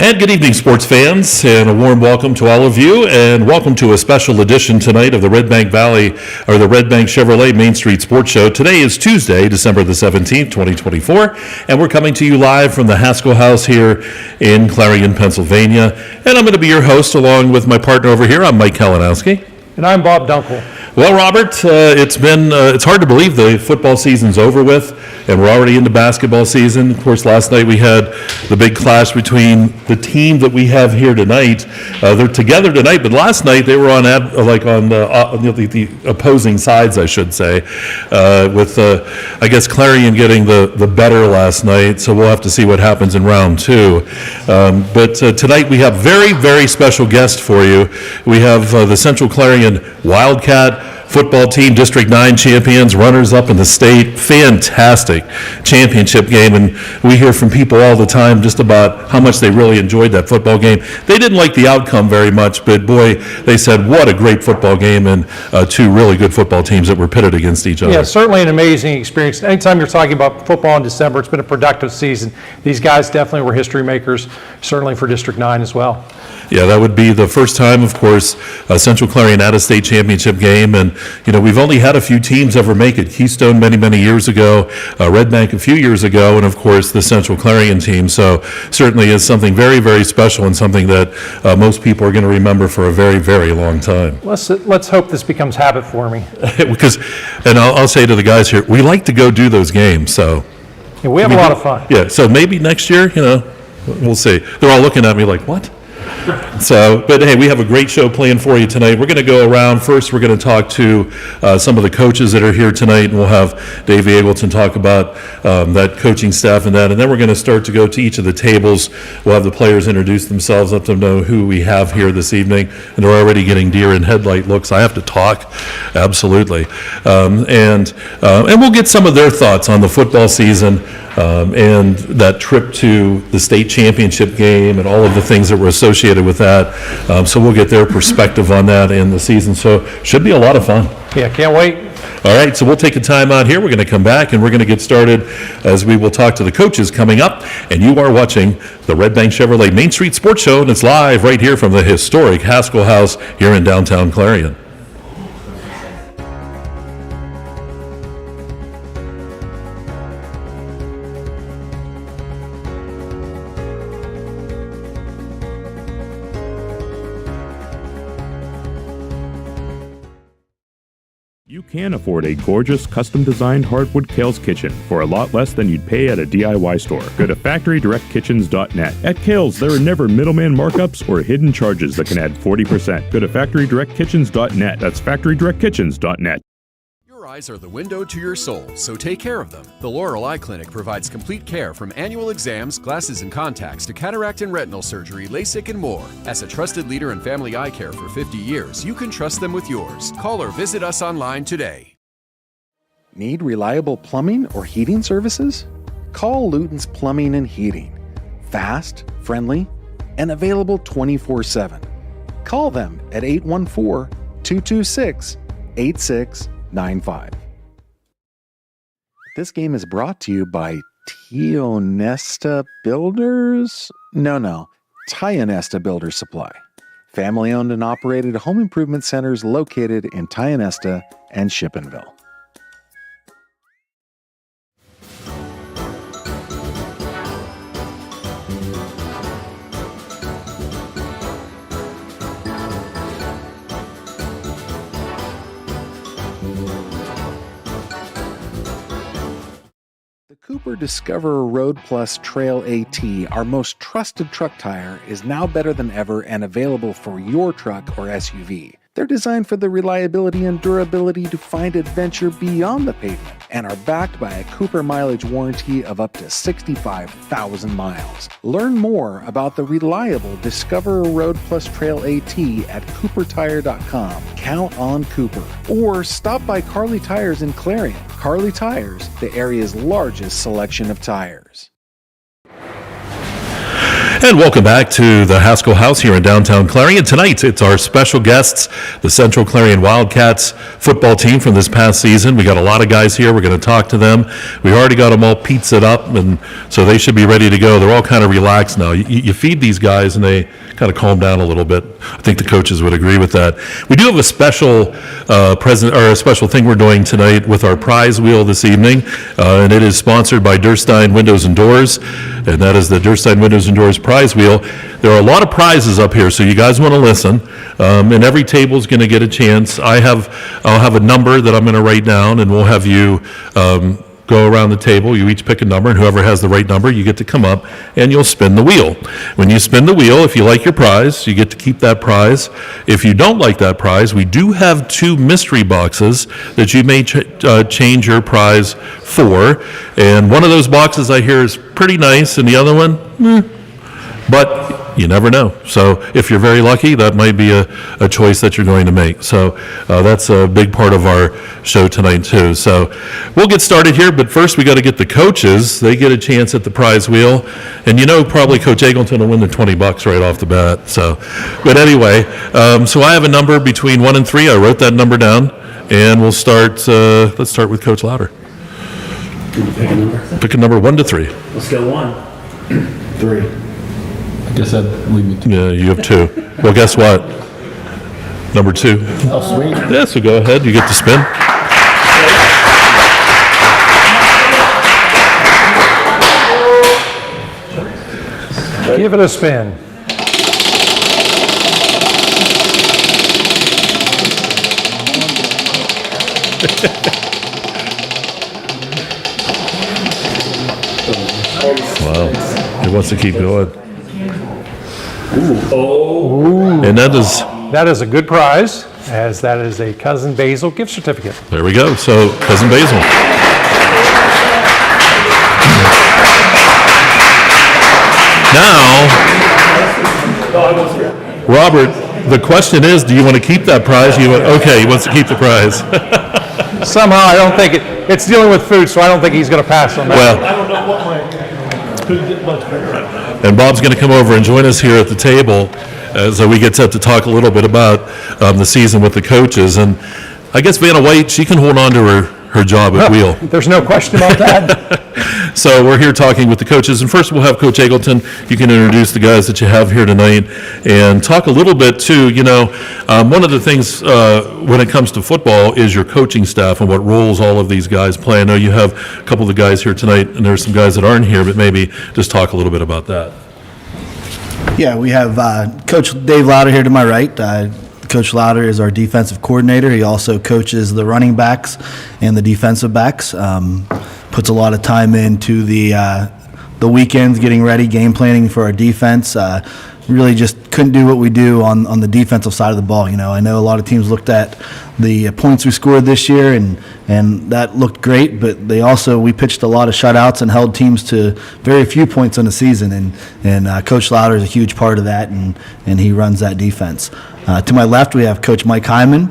And good evening, sports fans, and a warm welcome to all of you, and welcome to a special edition tonight of the Redbank Chevrolet Main Street Sports Show. Today is Tuesday, December the 17th, 2024, and we're coming to you live from the Haskell House here in Clarion, Pennsylvania. And I'm going to be your host along with my partner over here. I'm Mike Kalinowski. And I'm Bob Dunkel. Well, Robert, it's hard to believe the football season's over with, and we're already into basketball season. Of course, last night we had the big clash between the team that we have here tonight. They're together tonight, but last night they were on the opposing sides, I should say, with I guess Clarion getting the better last night. So we'll have to see what happens in round two. But tonight we have very, very special guest for you. We have the Central Clarion Wildcat football team, District 9 champions, runners-up in the state. Fantastic championship game, and we hear from people all the time just about how much they really enjoyed that football game. They didn't like the outcome very much, but boy, they said what a great football game, and two really good football teams that were pitted against each other. Yeah, certainly an amazing experience. Anytime you're talking about football in December, it's been a productive season. These guys definitely were history makers, certainly for District 9 as well. Yeah, that would be the first time, of course, Central Clarion had a state championship game, and we've only had a few teams ever make it. Keystone many years ago, Redbank a few years ago, and of course the Central Clarion team. So certainly is something very, very special and something that most people are going to remember for a very, very long time. Let's hope this becomes habit forming. Because, and I'll say to the guys here, we like to go do those games. So yeah, we have a lot of fun. Yeah, so maybe next year, we'll see. They're all looking at me like, what? So, but hey, we have a great show planned for you tonight. We're going to go around. First, we're going to talk to some of the coaches that are here tonight, and we'll have Dave Eggleton talk about that coaching staff and that. And then we're going to start to go to each of the tables. We'll have the players introduce themselves, let them know who we have here this evening. And they're already getting deer in headlight looks. I have to talk, absolutely. And we'll get some of their thoughts on the football season. And that trip to the state championship game and all of the things that were associated with that. So we'll get their perspective on that in the season. So should be a lot of fun. Yeah, can't wait. All right, so we'll take a time out here. We're going to come back and we're going to get started as we will talk to the coaches coming up. And you are watching the Redbank Chevrolet Main Street Sports Show, and it's live right here from the historic Haskell House here in downtown Clarion. You can afford a gorgeous, custom-designed hardwood Kale's kitchen for a lot less than you'd pay at a DIY store. Go to FactoryDirectKitchens.net. At Kale's, there are never middleman markups or hidden charges that can add 40%. Go to FactoryDirectKitchens.net. That's FactoryDirectKitchens.net. Your eyes are the window to your soul, so take care of them. The Laurel Eye Clinic provides complete care from annual exams, glasses and contacts to cataract and retinal surgery, LASIK, and more. As a trusted leader in family eye care for 50 years, you can trust them with yours. Call or visit us online today. Need reliable plumbing or heating services? Call Luton's Plumbing and Heating. Fast, friendly, and available 24/7. Call them at 814-226-8695. This game is brought to you by Tionesta Builders? No, Tionesta Builder Supply. Family-owned and operated home improvement centers located in Tionesta and Shippenville. The Cooper Discoverer Road Plus Trail AT, our most trusted truck tire, is now better than ever and available for your truck or SUV. They're designed for the reliability and durability to find adventure beyond the pavement and are backed by a Cooper mileage warranty of up to 65,000 miles. Learn more about the reliable Discoverer Road Plus Trail AT at CooperTire.com. Count on Cooper. Or stop by Carly Tires in Clarion. Carly Tires, the area's largest selection of tires. And welcome back to the Haskell House here in downtown Clarion. Tonight, it's our special guests, the Central Clarion Wildcats football team from this past season. We got a lot of guys here. We're going to talk to them. We already got them all pizzaed up, and so they should be ready to go. They're all kind of relaxed now. You feed these guys, and they kind of calm down a little bit. I think the coaches would agree with that. We do have a special a special thing we're doing tonight with our prize wheel this evening, and it is sponsored by Durstein Windows and Doors, and that is the Durstein Windows and Doors prize wheel. There are a lot of prizes up here, so you guys want to listen, and every table is going to get a chance. I'll have a number that I'm going to write down, and we'll have you go around the table. You each pick a number, and whoever has the right number, you get to come up, and you'll spin the wheel. When you spin the wheel, if you like your prize, you get to keep that prize. If you don't like that prize, we do have 2 mystery boxes that you may change your prize for, and one of those boxes I hear is pretty nice, and the other one, but you never know. So if you're very lucky, that might be a choice that you're going to make. So that's a big part of our show tonight too. So we'll get started here, but first we got to get the coaches. They get a chance at the prize wheel, and probably Coach Eggleton will win the $20 right off the bat. So, but anyway, so I have a number between 1 and 3. I wrote that number down, and we'll start. Let's start with Coach Louder. Pick a number. Pick a number 1 to 3. Let's go 1. 3. I guess that'd leave me 2. Yeah, you have 2. Well, guess what? Number 2. Oh, sweet. Yeah, so go ahead. You get to spin. Give it a spin. Wow. He wants to keep going. Ooh. And That is a good prize, as that is a Cousin Basil gift certificate. there we go. So, Cousin Basil. Now, Robert, the question is, do you want to keep that prize? Okay, he wants to keep the prize. Somehow, I don't think it's dealing with food, so I don't think he's going to pass on that. Well, I don't know what my could get much better. and Bob's going to come over and join us here at the table as we get set to talk a little bit about the season with the coaches. And I guess Vanna White, she can hold on to her job at wheel. There's no question about that. So we're here talking with the coaches, and first we'll have Coach Eggleton. You can introduce the guys that you have here tonight and talk a little bit too. One of the things when it comes to football is your coaching staff and what roles all of these guys play. I know you have a couple of the guys here tonight, and there's some guys that aren't here, but maybe just talk a little bit about that. Yeah, we have Coach Dave Louder here to my right. Coach Louder is our defensive coordinator. He also coaches the running backs and the defensive backs. Puts a lot of time into the weekends, getting ready, game planning for our defense. Really just couldn't do what we do on the defensive side of the ball. I know a lot of teams looked at the points we scored this year, and that looked great, but we pitched a lot of shutouts and held teams to very few points in the season, and Coach Louder is a huge part of that, and he runs that defense. To my left, we have Coach Mike Hyman.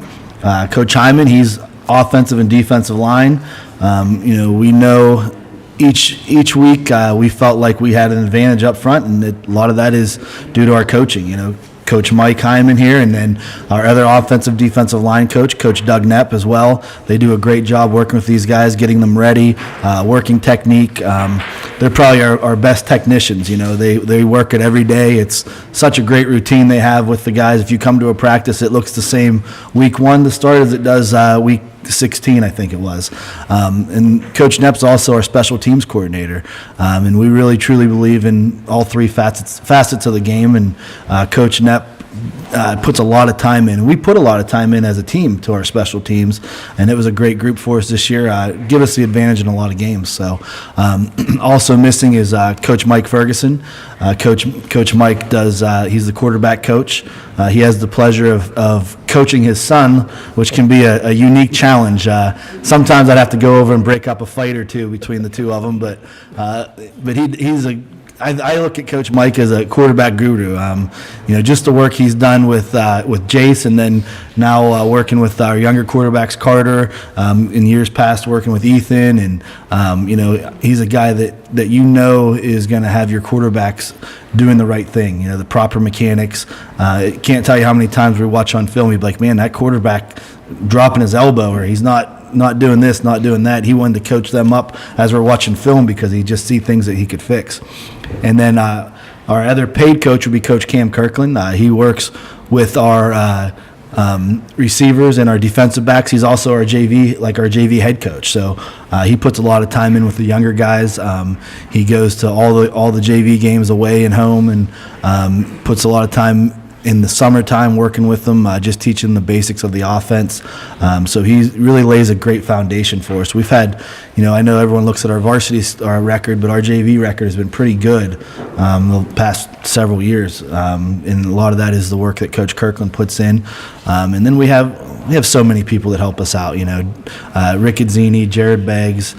Coach Hyman, he's offensive and defensive line. We know each week we felt like we had an advantage up front, and a lot of that is due to our coaching. Coach Mike Hyman here, and then our other offensive defensive line coach, Coach Doug Knepp as well. They do a great job working with these guys, getting them ready, working technique. They're probably our best technicians. They work it every day. It's such a great routine they have with the guys. If you come to a practice, it looks the same week 1 to start as it does week 16, I think it was. And Coach Knepp's also our special teams coordinator. And we really, truly believe in all 3 facets of the game. And Coach Knepp puts a lot of time in. We put a lot of time in as a team to our special teams, and it was a great group for us this year. Give us the advantage in a lot of games. So also missing is Coach Mike Ferguson. Coach Mike he's the quarterback coach. He has the pleasure of coaching his son, which can be a unique challenge. Sometimes I'd have to go over and break up a fight or two between the two of them, but he's I look at Coach Mike as a quarterback guru. Just the work he's done with Jace, and then now working with our younger quarterbacks, Carter, in years past working with Ethan, and he's a guy that is going to have your quarterbacks doing the right thing, the proper mechanics. Can't tell you how many times we watch on film, he'd be like, man, that quarterback dropping his elbow, or he's not doing this, not doing that. He wanted to coach them up as we're watching film because he just see things that he could fix. And then our other paid coach would be Coach Cam Kirkland. He works with our receivers and our defensive backs. He's also our JV head coach. So he puts a lot of time in with the younger guys. He goes to all the JV games away and home, and puts a lot of time in the summertime working with them, just teaching the basics of the offense. So he really lays a great foundation for us. We've had, I know everyone looks at our varsity record, but our JV record has been pretty good the past several years. And a lot of that is the work that Coach Kirkland puts in. And then we have so many people that help us out, Rick Azzini, Jared Beggs,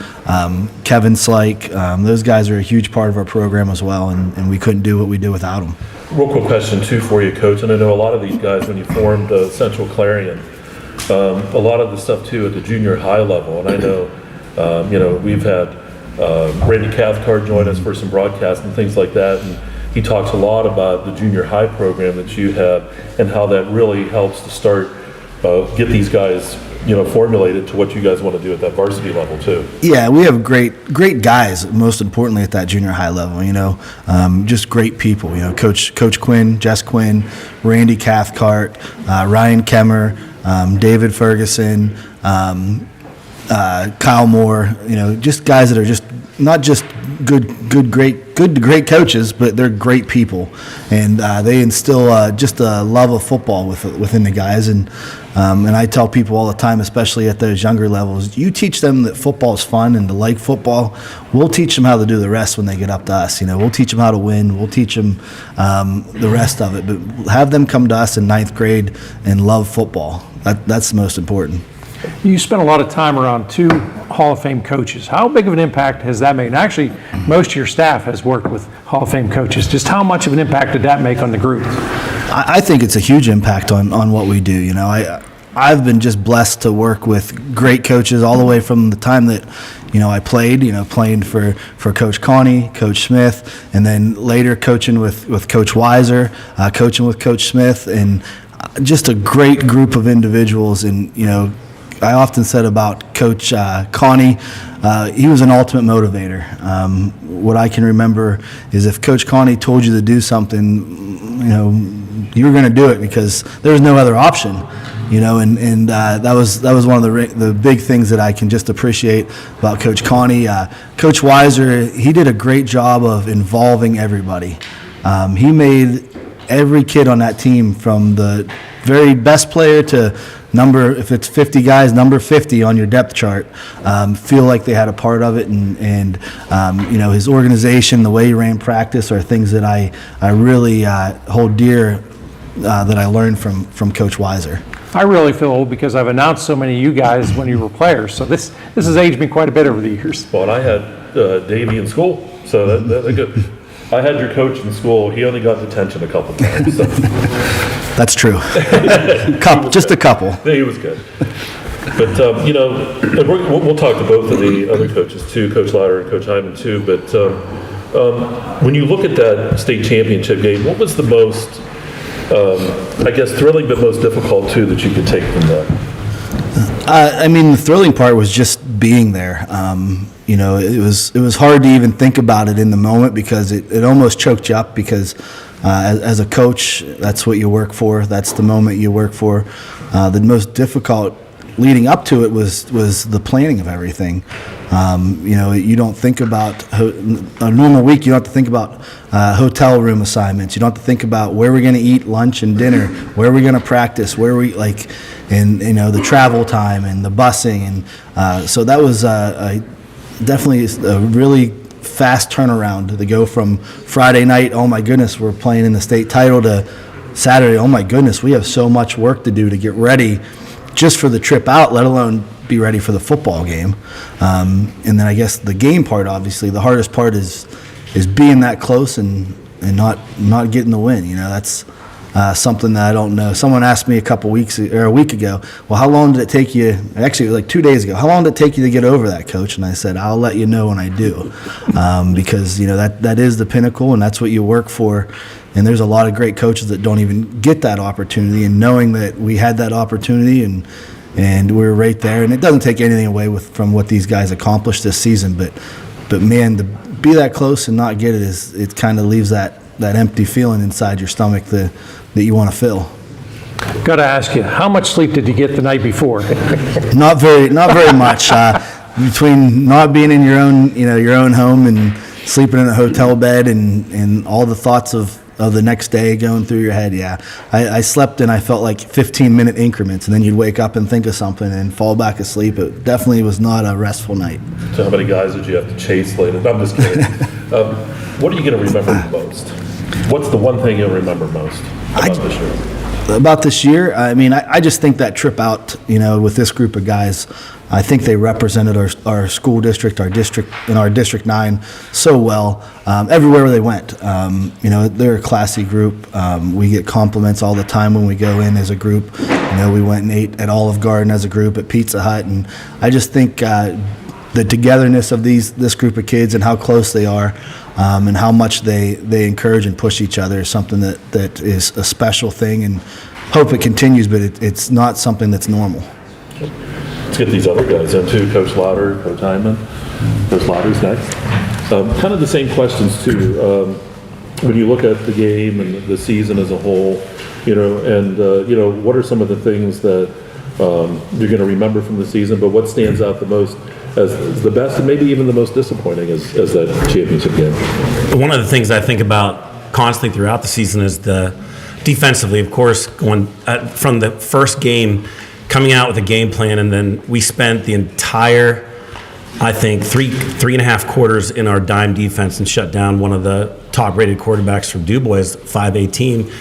Kevin Slyke. Those guys are a huge part of our program as well, and we couldn't do what we do without them. Real quick question, too, for you, Coach. And I know a lot of these guys, when you formed Central Clarion, a lot of the stuff, too, at the junior high level. And I know, we've had Randy Cathcart join us for some broadcasts and things like that. And he talks a lot about the junior high program that you have and how that really helps to start, get these guys, formulated to what you guys want to do at that varsity level, too. Yeah, we have great guys, most importantly at that junior high level, just great people, Coach Quinn, Jess Quinn, Randy Cathcart, Ryan Kemmer, David Ferguson, Kyle Moore, just guys that are just not just good to great coaches, but they're great people, and they instill just a love of football within the guys. And I tell people all the time, especially at those younger levels, you teach them that football is fun and to like football. We'll teach them how to do the rest when they get up to us. We'll teach them how to win. We'll teach them the rest of it. But have them come to us in 9th grade and love football. That's the most important. You spent a lot of time around 2 Hall of Fame coaches. How big of an impact has that made? And actually, most of your staff has worked with Hall of Fame coaches. Just how much of an impact did that make on the group? I think it's a huge impact on what we do. I've been just blessed to work with great coaches all the way from the time that I played, playing for Coach Connie, Coach Smith, and then later coaching with Coach Weiser, coaching with Coach Smith, and just a great group of individuals. And I often said about Coach Connie, he was an ultimate motivator. What I can remember is if Coach Connie told you to do something, you were going to do it because there was no other option. And that was one of the big things that I can just appreciate about Coach Connie. Coach Weiser, he did a great job of involving everybody. He made every kid on that team, from the very best player to if it's 50 guys, number 50 on your depth chart, feel like they had a part of it. And his organization, the way he ran practice, are things that I really hold dear, that I learned from Coach Weiser. I really feel old because I've announced so many of you guys when you were players. So this has aged me quite a bit over the years. Well, and I had Davey in school, so that good. I had your coach in school. He only got detention a couple times. So. That's true. Just a couple. Yeah, he was good. But, and we'll talk to both of the other coaches too, Coach Lauder and Coach Hyman too. But when you look at that state championship game, what was the most, thrilling but most difficult too that you could take from that? The thrilling part was just being there. It was hard to even think about it in the moment because it almost choked you up because as a coach, that's what you work for. That's the moment you work for. The most difficult leading up to it was the planning of everything. You don't think about a normal week. You don't have to think about hotel room assignments. You don't have to think about where we're going to eat lunch and dinner, where we're going to practice, and the travel time and the busing, and so that was definitely a really fast turnaround to go from Friday night, oh my goodness, we're playing in the state title, to Saturday, oh my goodness, we have so much work to do to get ready just for the trip out, let alone be ready for the football game. And then I guess the game part, obviously, the hardest part is is being that close and not getting the win. You know, that's something that I don't know. Someone asked me a week ago, well, how long did it take you, actually like 2 days ago, how long did it take you to get over that, Coach? And I said, I'll let you know when I do, because, you know, that is the pinnacle and that's what you work for. And there's a lot of great coaches that don't even get that opportunity, and knowing that we had that opportunity and we're right there, and it doesn't take anything away from what these guys accomplished this season, but man, to be that close and not get it it kind of leaves that empty feeling inside your stomach that you want to fill. Got to ask you, how much sleep did you get the night before? Not very much. Between not being in your own home and sleeping in a hotel bed and all the thoughts of the next day going through your head, yeah. I slept and I felt like 15-minute increments, and then you'd wake up and think of something and fall back asleep. It definitely was not a restful night. So how many guys did you have to chase later? I'm just kidding. What are you going to remember most? What's the one thing you'll remember most about this year? About this year, I mean, I just think that trip out, you know, with this group of guys, I think they represented our school district, our District 9 so well everywhere they went. You know, they're a classy group. We get compliments all the time when we go in as a group. You know, we went and ate at Olive Garden as a group, at Pizza Hut, and I just think the togetherness of this group of kids and how close they are, and how much they encourage and push each other is something that is a special thing, and hope it continues, but it's not something that's normal. Let's get these other guys in too. Coach Lauder, Coach Hyman. Coach Lauder's next. Kind of the same questions too. When you look at the game and the season as a whole, you know, and you know, what are some of the things that you're going to remember from the season, but what stands out the most as the best and maybe even the most disappointing as that championship game? One of the things I think about constantly throughout the season is the defensively, of course, going from the first game, coming out with a game plan, and then we spent the entire, I think, three and a half quarters in our dime defense and shut down one of the top-rated quarterbacks from DuBois, 5A team.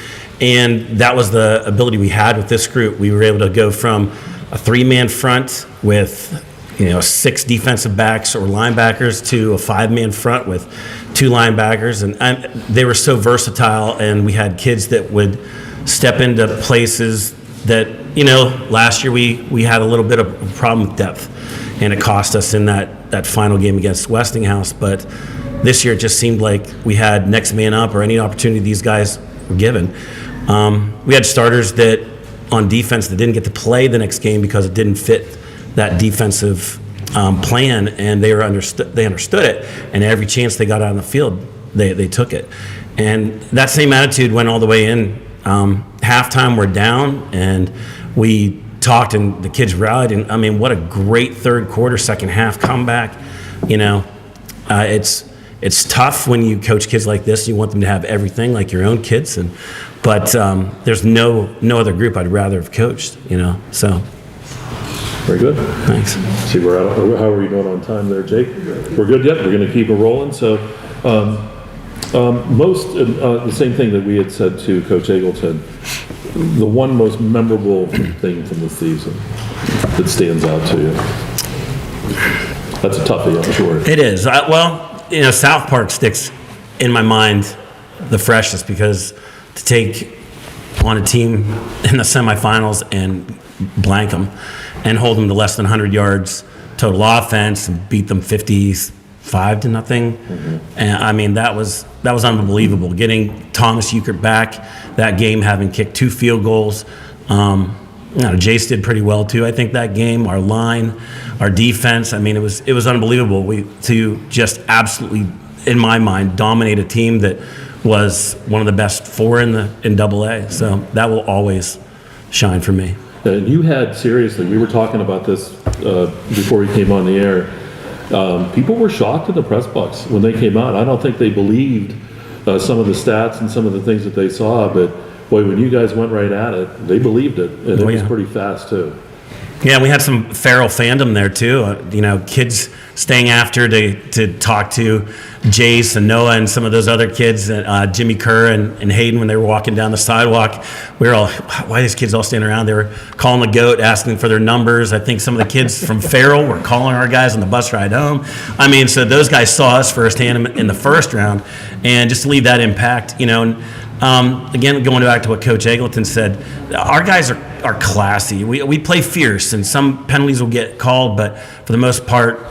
And that was the ability we had with this group. We were able to go from a three-man front with 6 defensive backs or linebackers to a 5-man front with 2 linebackers. And they were so versatile, and we had kids that would step into places that, last year we had a little bit of a problem with depth, and it cost us in that final game against Westinghouse. But this year it just seemed like we had next man up, or any opportunity these guys were given. We had starters that on defense that didn't get to play the next game because it didn't fit that defensive plan, and they understood it, and every chance they got out on the field, they took it. And that same attitude went all the way in. Halftime, we're down, and we talked, and the kids rallied, and I mean, what a great third quarter, second half comeback. It's tough when you coach kids like this. You want them to have everything like your own kids, but there's no other group I'd rather have coached. So. Very good. Thanks. See, how are we doing on time there, Jake? We're good yet? We're going to keep it rolling. So, the same thing that we had said to Coach Eggleton, the one most memorable thing from the season that stands out to you. That's a toughie, I'm sure. It is. South Park sticks in my mind the freshest, because to take on a team in the semifinals and blank them and hold them to less than 100 yards total offense and beat them 55-0. Mm-hmm. And I mean, that was unbelievable. Getting Thomas Euchert back that game, having kicked 2 field goals. Jace did pretty well too. I think that game, our line, our defense. I mean, it was unbelievable. To just absolutely, in my mind, dominate a team that was one of the best 4 in AA. So that will always shine for me. And you had, seriously, we were talking about this before we came on the air. People were shocked in the press box when they came out. I don't think they believed some of the stats and some of the things that they saw, but boy, when you guys went right at it, they believed it, and it was pretty fast too. Yeah, we had some feral fandom there too. Kids staying after to talk to Jace and Noah and some of those other kids, Jimmy Kerr and Hayden, when they were walking down the sidewalk. We were all, why are these kids all standing around? They were calling the GOAT, asking for their numbers. I think some of the kids from Farrell were calling our guys on the bus ride home. So those guys saw us firsthand in the first round, and just to leave that impact, again, going back to what Coach Eggleton said, our guys are classy. We play fierce, and some penalties will get called, but for the most part,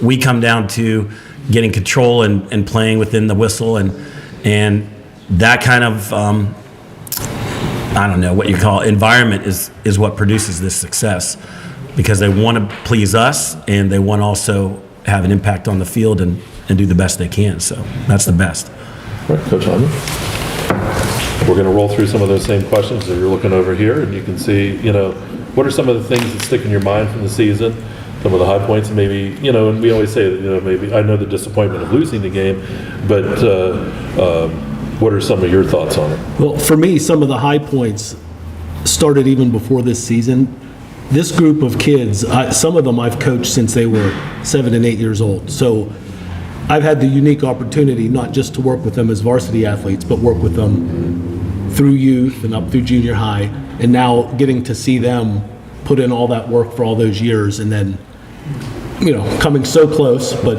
we come down to getting control and playing within the whistle, and that kind of I don't know what you call it, environment is what produces this success, because they want to please us and they want to also have an impact on the field and do the best they can. So that's the best. All right, Coach Hyman. We're going to roll through some of those same questions that you're looking over here, and you can see, what are some of the things that stick in your mind from the season, some of the high points, and maybe, and we always say that, maybe, I know the disappointment of losing the game, but what are some of your thoughts on it? Well, for me, some of the high points started even before this season. This group of kids, some of them I've coached since they were 7 and 8 years old. So I've had the unique opportunity not just to work with them as varsity athletes, but work with them through youth and up through junior high, and now getting to see them put in all that work for all those years, and then, coming so close, but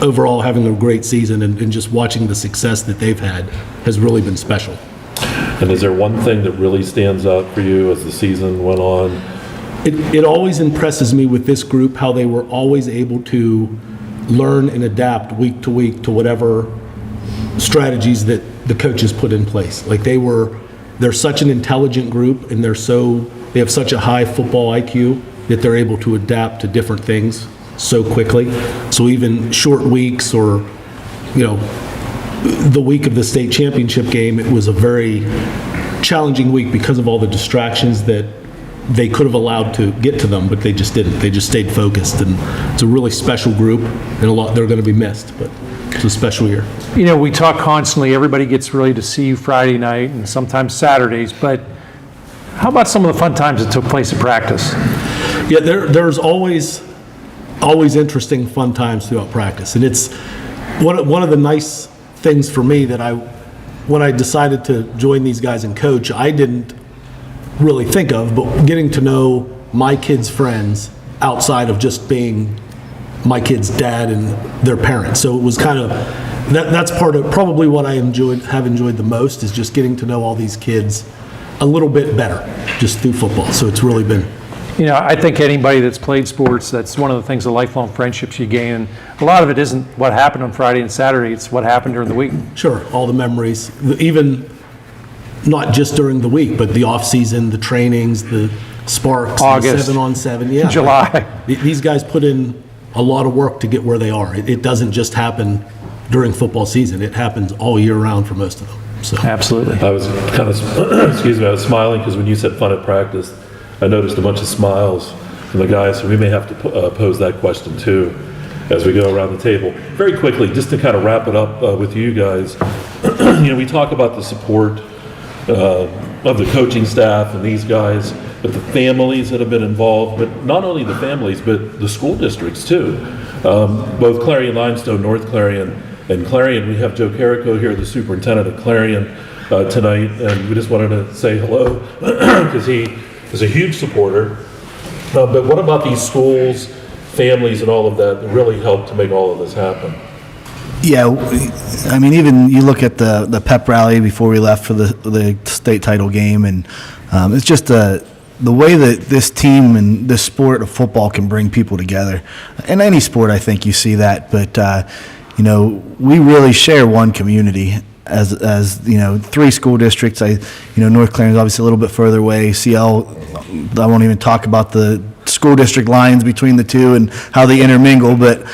overall having a great season and just watching the success that they've had has really been special. And is there one thing that really stands out for you as the season went on? It always impresses me with this group how they were always able to learn and adapt week to week to whatever strategies that the coaches put in place. Like they're such an intelligent group, and they have such a high football IQ that they're able to adapt to different things so quickly. So even short weeks, or the week of the state championship game, it was a very challenging week because of all the distractions that they could have allowed to get to them, but they just didn't. They just stayed focused, and it's a really special group, and they're going to be missed, but it's a special year. We talk constantly, everybody gets really to see you Friday night and sometimes Saturdays, but how about some of the fun times that took place at practice? Yeah, there's always interesting, fun times throughout practice, and it's one of the nice things for me that when I decided to join these guys and coach, I didn't really think of, but getting to know my kids' friends outside of just being my kids' dad and their parents. So it was kind of, that's part of probably what I have enjoyed the most, is just getting to know all these kids a little bit better just through football. So it's really been. I think anybody that's played sports, that's one of the things, the lifelong friendships you gain. A lot of it isn't what happened on Friday and Saturday, it's what happened during the week. Sure, all the memories, even not just during the week, but the off season, the trainings, the sparks, August, the 7-on-7, yeah. July. These guys put in a lot of work to get where they are. It doesn't just happen during football season. It happens all year round for most of them. So. Absolutely. I was kind of, excuse me, I was smiling because when you said fun at practice, I noticed a bunch of smiles from the guys, so we may have to pose that question too as we go around the table. Very quickly, just to kind of wrap it up with you guys, we talk about the support of the coaching staff and these guys, but the families that have been involved, but not only the families, but the school districts too. Both Clarion Limestone, North Clarion, and Clarion. We have Joe Carrico here, the superintendent of Clarion, tonight, and we just wanted to say hello because he is a huge supporter. But what about these schools, families, and all of that really helped to make all of this happen? Yeah, I mean, even you look at the pep rally before we left for the state title game, and it's just the way that this team and this sport of football can bring people together. In any sport, I think you see that, but we really share one community as 3 school districts. North Clarion's obviously a little bit further away. CL, I won't even talk about the school district lines between the two and how they intermingle, but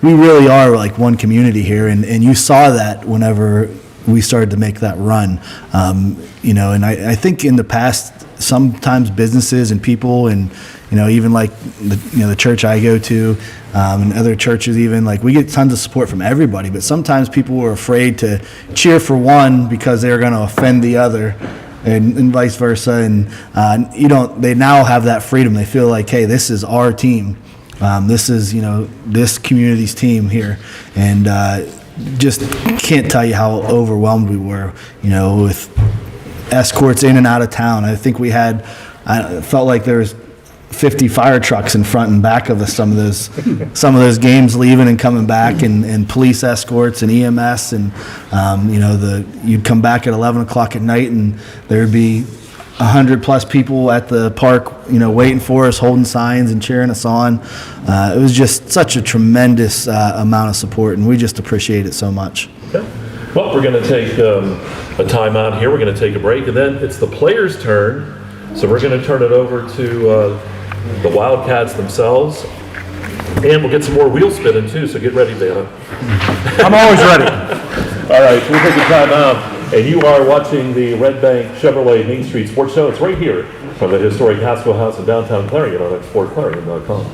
we really are like one community here, and you saw that whenever we started to make that run. And I think in the past, sometimes businesses and people, and even like the church I go to, and other churches, even like we get tons of support from everybody, but sometimes people were afraid to cheer for one because they were going to offend the other. and vice versa. And they now have that freedom. They feel like, hey, this is our team. This is, this community's team here. And just can't tell you how overwhelmed we were, with escorts in and out of town. I think it felt like there was 50 fire trucks in front and back of some of those games, leaving and coming back, and police escorts and EMS, and you'd come back at 11 o'clock at night and there'd be 100+ people at the park, waiting for us, holding signs and cheering us on. It was just such a tremendous amount of support, and we just appreciate it so much. Okay. Well, we're going to take a timeout here. We're going to take a break, and then it's the players' turn. So we're going to turn it over to the Wildcats themselves, and we'll get some more wheel spinning too. So get ready, Dana. I'm always ready. All right, so we'll take a timeout, and you are watching the Redbank Chevrolet Main Street Sports Show. It's right here from the historic Haskell House in downtown Clarion on exploreClarion.com.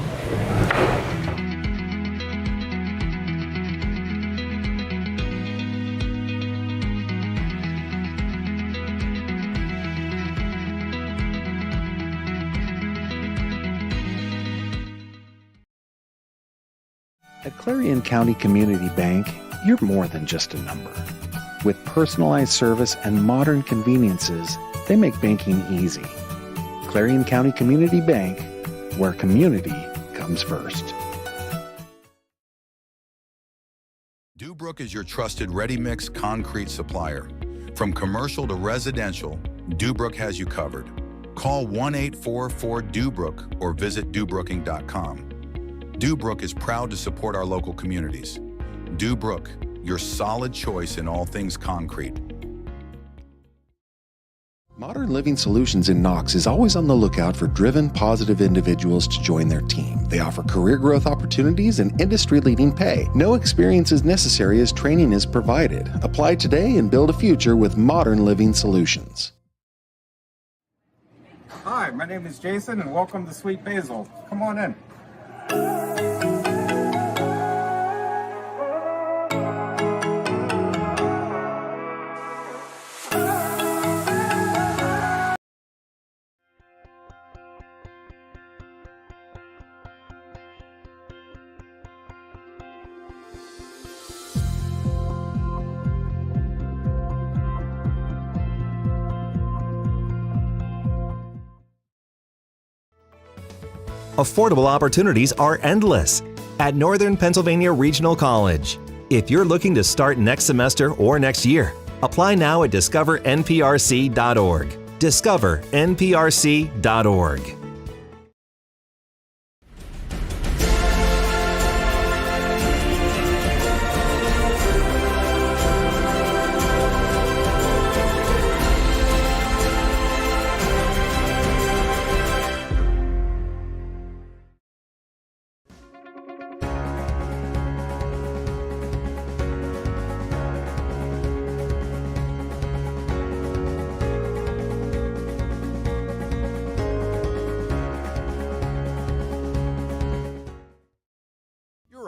At Clarion County Community Bank, you're more than just a number. With personalized service and modern conveniences, they make banking easy. Clarion County Community Bank, where community comes first. Dubrook is your trusted ready-mix concrete supplier. From commercial to residential, Dubrook has you covered. Call 1-844-DUBROOK or visit dubrooking.com. Dubrook is proud to support our local communities. Dubrook, your solid choice in all things concrete. Modern Living Solutions in Knox is always on the lookout for driven, positive individuals to join their team. They offer career growth opportunities and industry-leading pay. No experience is necessary as training is provided. Apply today and build a future with Modern Living Solutions. Hi, my name is Jason, and welcome to Sweet Basil. Come on in. Affordable opportunities are endless at Northern Pennsylvania Regional College. If you're looking to start next semester or next year, apply now at discovernprc.org. discovernprc.org.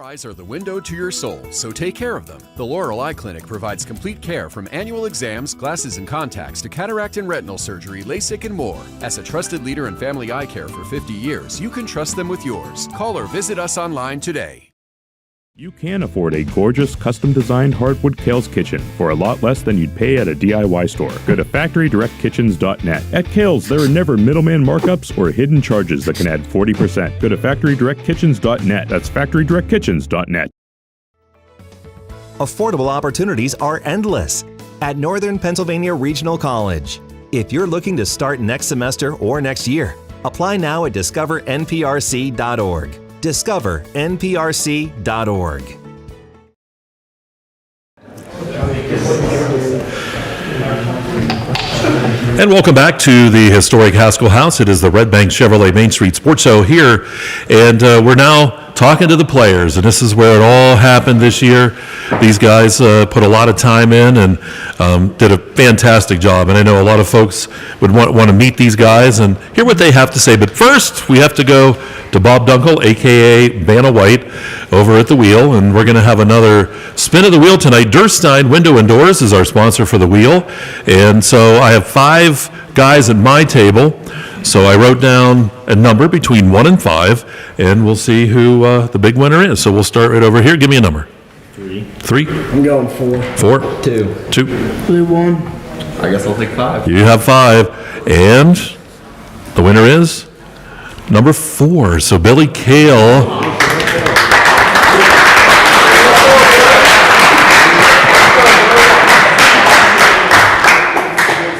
Eyes are the window to your soul, so take care of them. The Laurel Eye Clinic provides complete care from annual exams, glasses and contacts to cataract and retinal surgery, LASIK and more. As a trusted leader in family eye care for 50 years, you can trust them with yours. Call or visit us online today. You can afford a gorgeous, custom-designed hardwood Kales kitchen for a lot less than you'd pay at a DIY store. Go to FactoryDirectKitchens.net. At Kales, there are never middleman markups or hidden charges that can add 40%. Go to FactoryDirectKitchens.net. That's FactoryDirectKitchens.net. Affordable opportunities are endless at Northern Pennsylvania Regional College. If you're looking to start next semester or next year, apply now at discovernprc.org. discovernprc.org. And welcome back to the historic Haskell House. It is the Redbank Chevrolet Main Street Sports Show here, and we're now talking to the players, and this is where it all happened this year. These guys put a lot of time in and did a fantastic job. And I know a lot of folks would want to meet these guys and hear what they have to say. But first, we have to go to Bob Dunkel, a.k.a. Vanna White, over at the wheel. And we're going to have another spin of the wheel tonight. Durstein Window and Doors is our sponsor for the wheel. And so I have 5 guys at my table. So I wrote down a number between 1 and 5, and we'll see who the big winner is. So we'll start right over here. Give me a number. 3. I'm going 4. 4. 2. 2. Blue 1. I guess I'll take 5. You have 5, and the winner is number 4. So Billy Kale.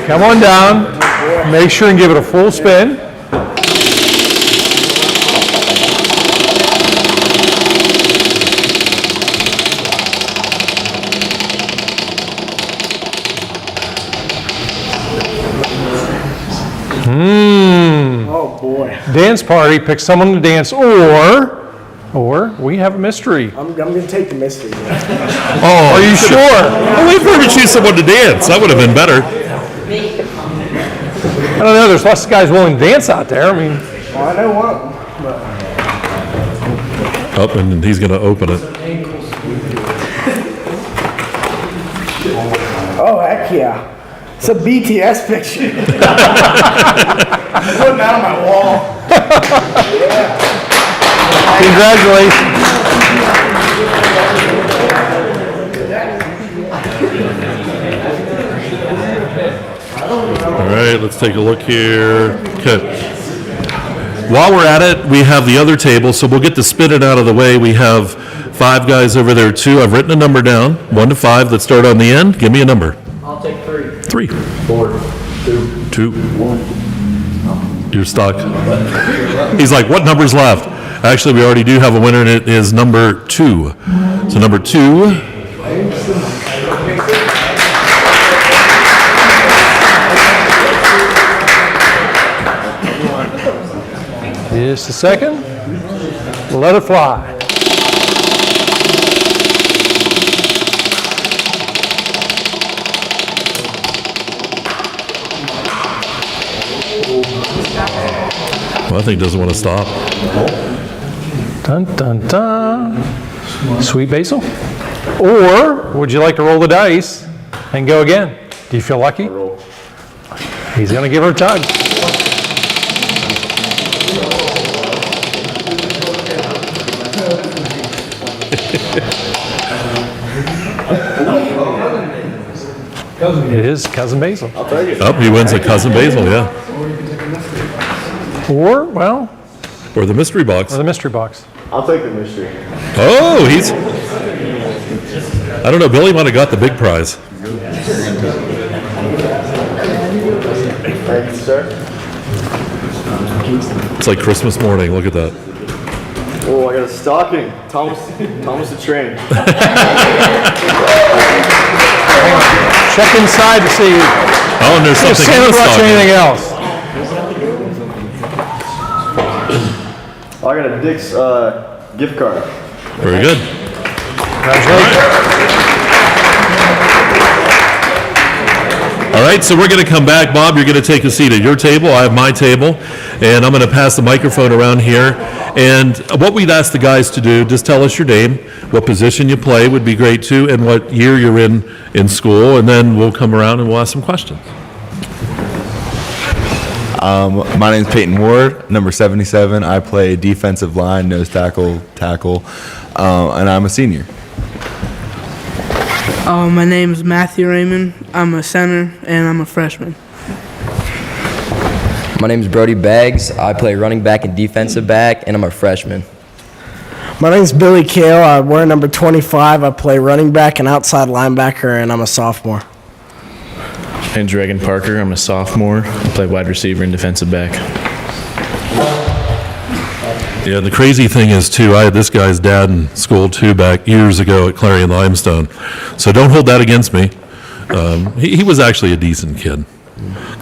Come on down. Make sure and give it a full spin. Oh boy. Dance party, pick someone to dance, or we have a mystery. I'm going to take the mystery. Oh, Are you sure? Well, we've heard you choose someone to dance. That would have been better. I don't know, there's lots of guys willing to dance out there. I mean, Well, I know one of them. Up, and he's going to open it. Oh, heck yeah. It's a BTS picture. I'm putting that on my wall. congratulations. All right, let's take a look here. Okay. While we're at it, we have the other table, so we'll get the spin it out of the way. We have 5 guys over there, too. I've written a number down, 1 to 5. Let's start on the end. Give me a number. I'll take 3. 3. 4. 2. 2. 1. You're stuck. He's like, what number's left? Actually, we already do have a winner, and it is number 2. So number 2. Just a second. Let it fly. Well, I think he doesn't want to stop. Dun, dun, dun. Sweet basil? Or would you like to roll the dice and go again? Do you feel lucky? He's going to give her a tug. It is Cousin Basil. Oh, he wins a Cousin Basil, yeah. Or, well, Or the mystery box. or the mystery box. I'll take the mystery. Oh, he's... I don't know, Billy might have got the big prize. Thank you, sir. It's like Christmas morning, look at that. Oh, I got a stocking. Thomas the Train. Check inside to see Oh, and there's if something Santa in the brought you stocking. anything else. Oh, I got a Dick's gift card. Very good. All right, so we're going to come back. Bob, you're going to take a seat at your table. I have my table, and I'm going to pass the microphone around here. And what we'd ask the guys to do, just tell us your name, what position you play would be great too, and what year you're in school, and then we'll come around and we'll ask some questions. My name's Peyton Ward, number 77. I play defensive line, nose tackle, and I'm a senior. My name is Matthew Raymond. I'm a center, and I'm a freshman. My name is Brody Baggs. I play running back and defensive back, and I'm a freshman. My name's Billy Kale. I wear number 25. I play running back and outside linebacker, and I'm a sophomore. My name's Reagan Parker. I'm a sophomore. I play wide receiver and defensive back. Yeah, the crazy thing is too, I had this guy's dad in school too back years ago at Clarion Limestone. So don't hold that against me. He was actually a decent kid.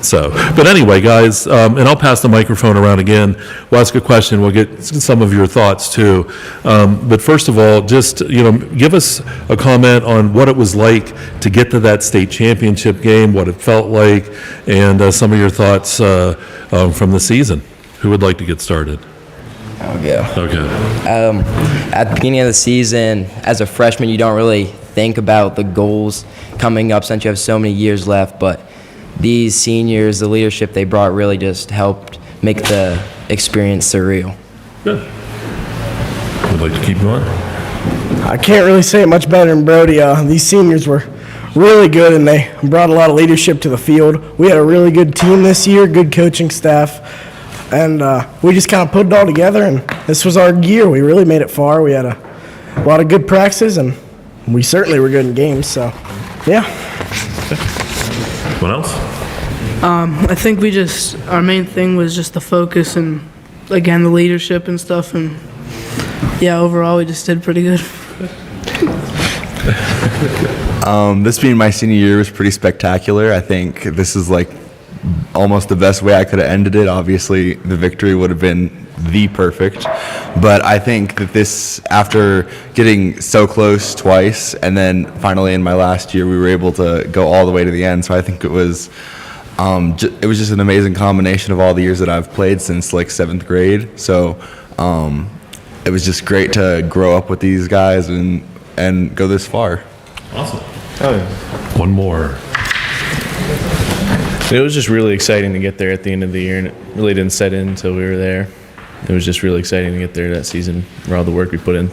So, but anyway, guys, and I'll pass the microphone around again. We'll ask a question. We'll get some of your thoughts too. But first of all, just, give us a comment on what it was like to get to that state championship game, what it felt like, and some of your thoughts from the season. Who would like to get started? I'll go. Okay. At the beginning of the season, as a freshman, you don't really think about the goals coming up since you have so many years left, but these seniors, the leadership they brought really just helped make the experience surreal. Good. Would like to keep going? I can't really say it much better than Brody. These seniors were really good, and they brought a lot of leadership to the field. We had a really good team this year, good coaching staff, and we just kind of put it all together, and this was our year. We really made it far. We had a lot of good practices, and we certainly were good in games, so yeah. What else? I think our main thing was just the focus and, again, the leadership and stuff. And, yeah, overall, we just did pretty good. This being my senior year was pretty spectacular. I think this is like almost the best way I could have ended it. Obviously, the victory would have been the perfect. But I think that this, after getting so close twice, and then finally in my last year, we were able to go all the way to the end. So I think it was just an amazing combination of all the years that I've played since like 7th grade. So it was just great to grow up with these guys and go this far. Awesome. Oh, yeah. One more. It was just really exciting to get there at the end of the year, and it really didn't set in until we were there. It was just really exciting to get there that season, for all the work we put in.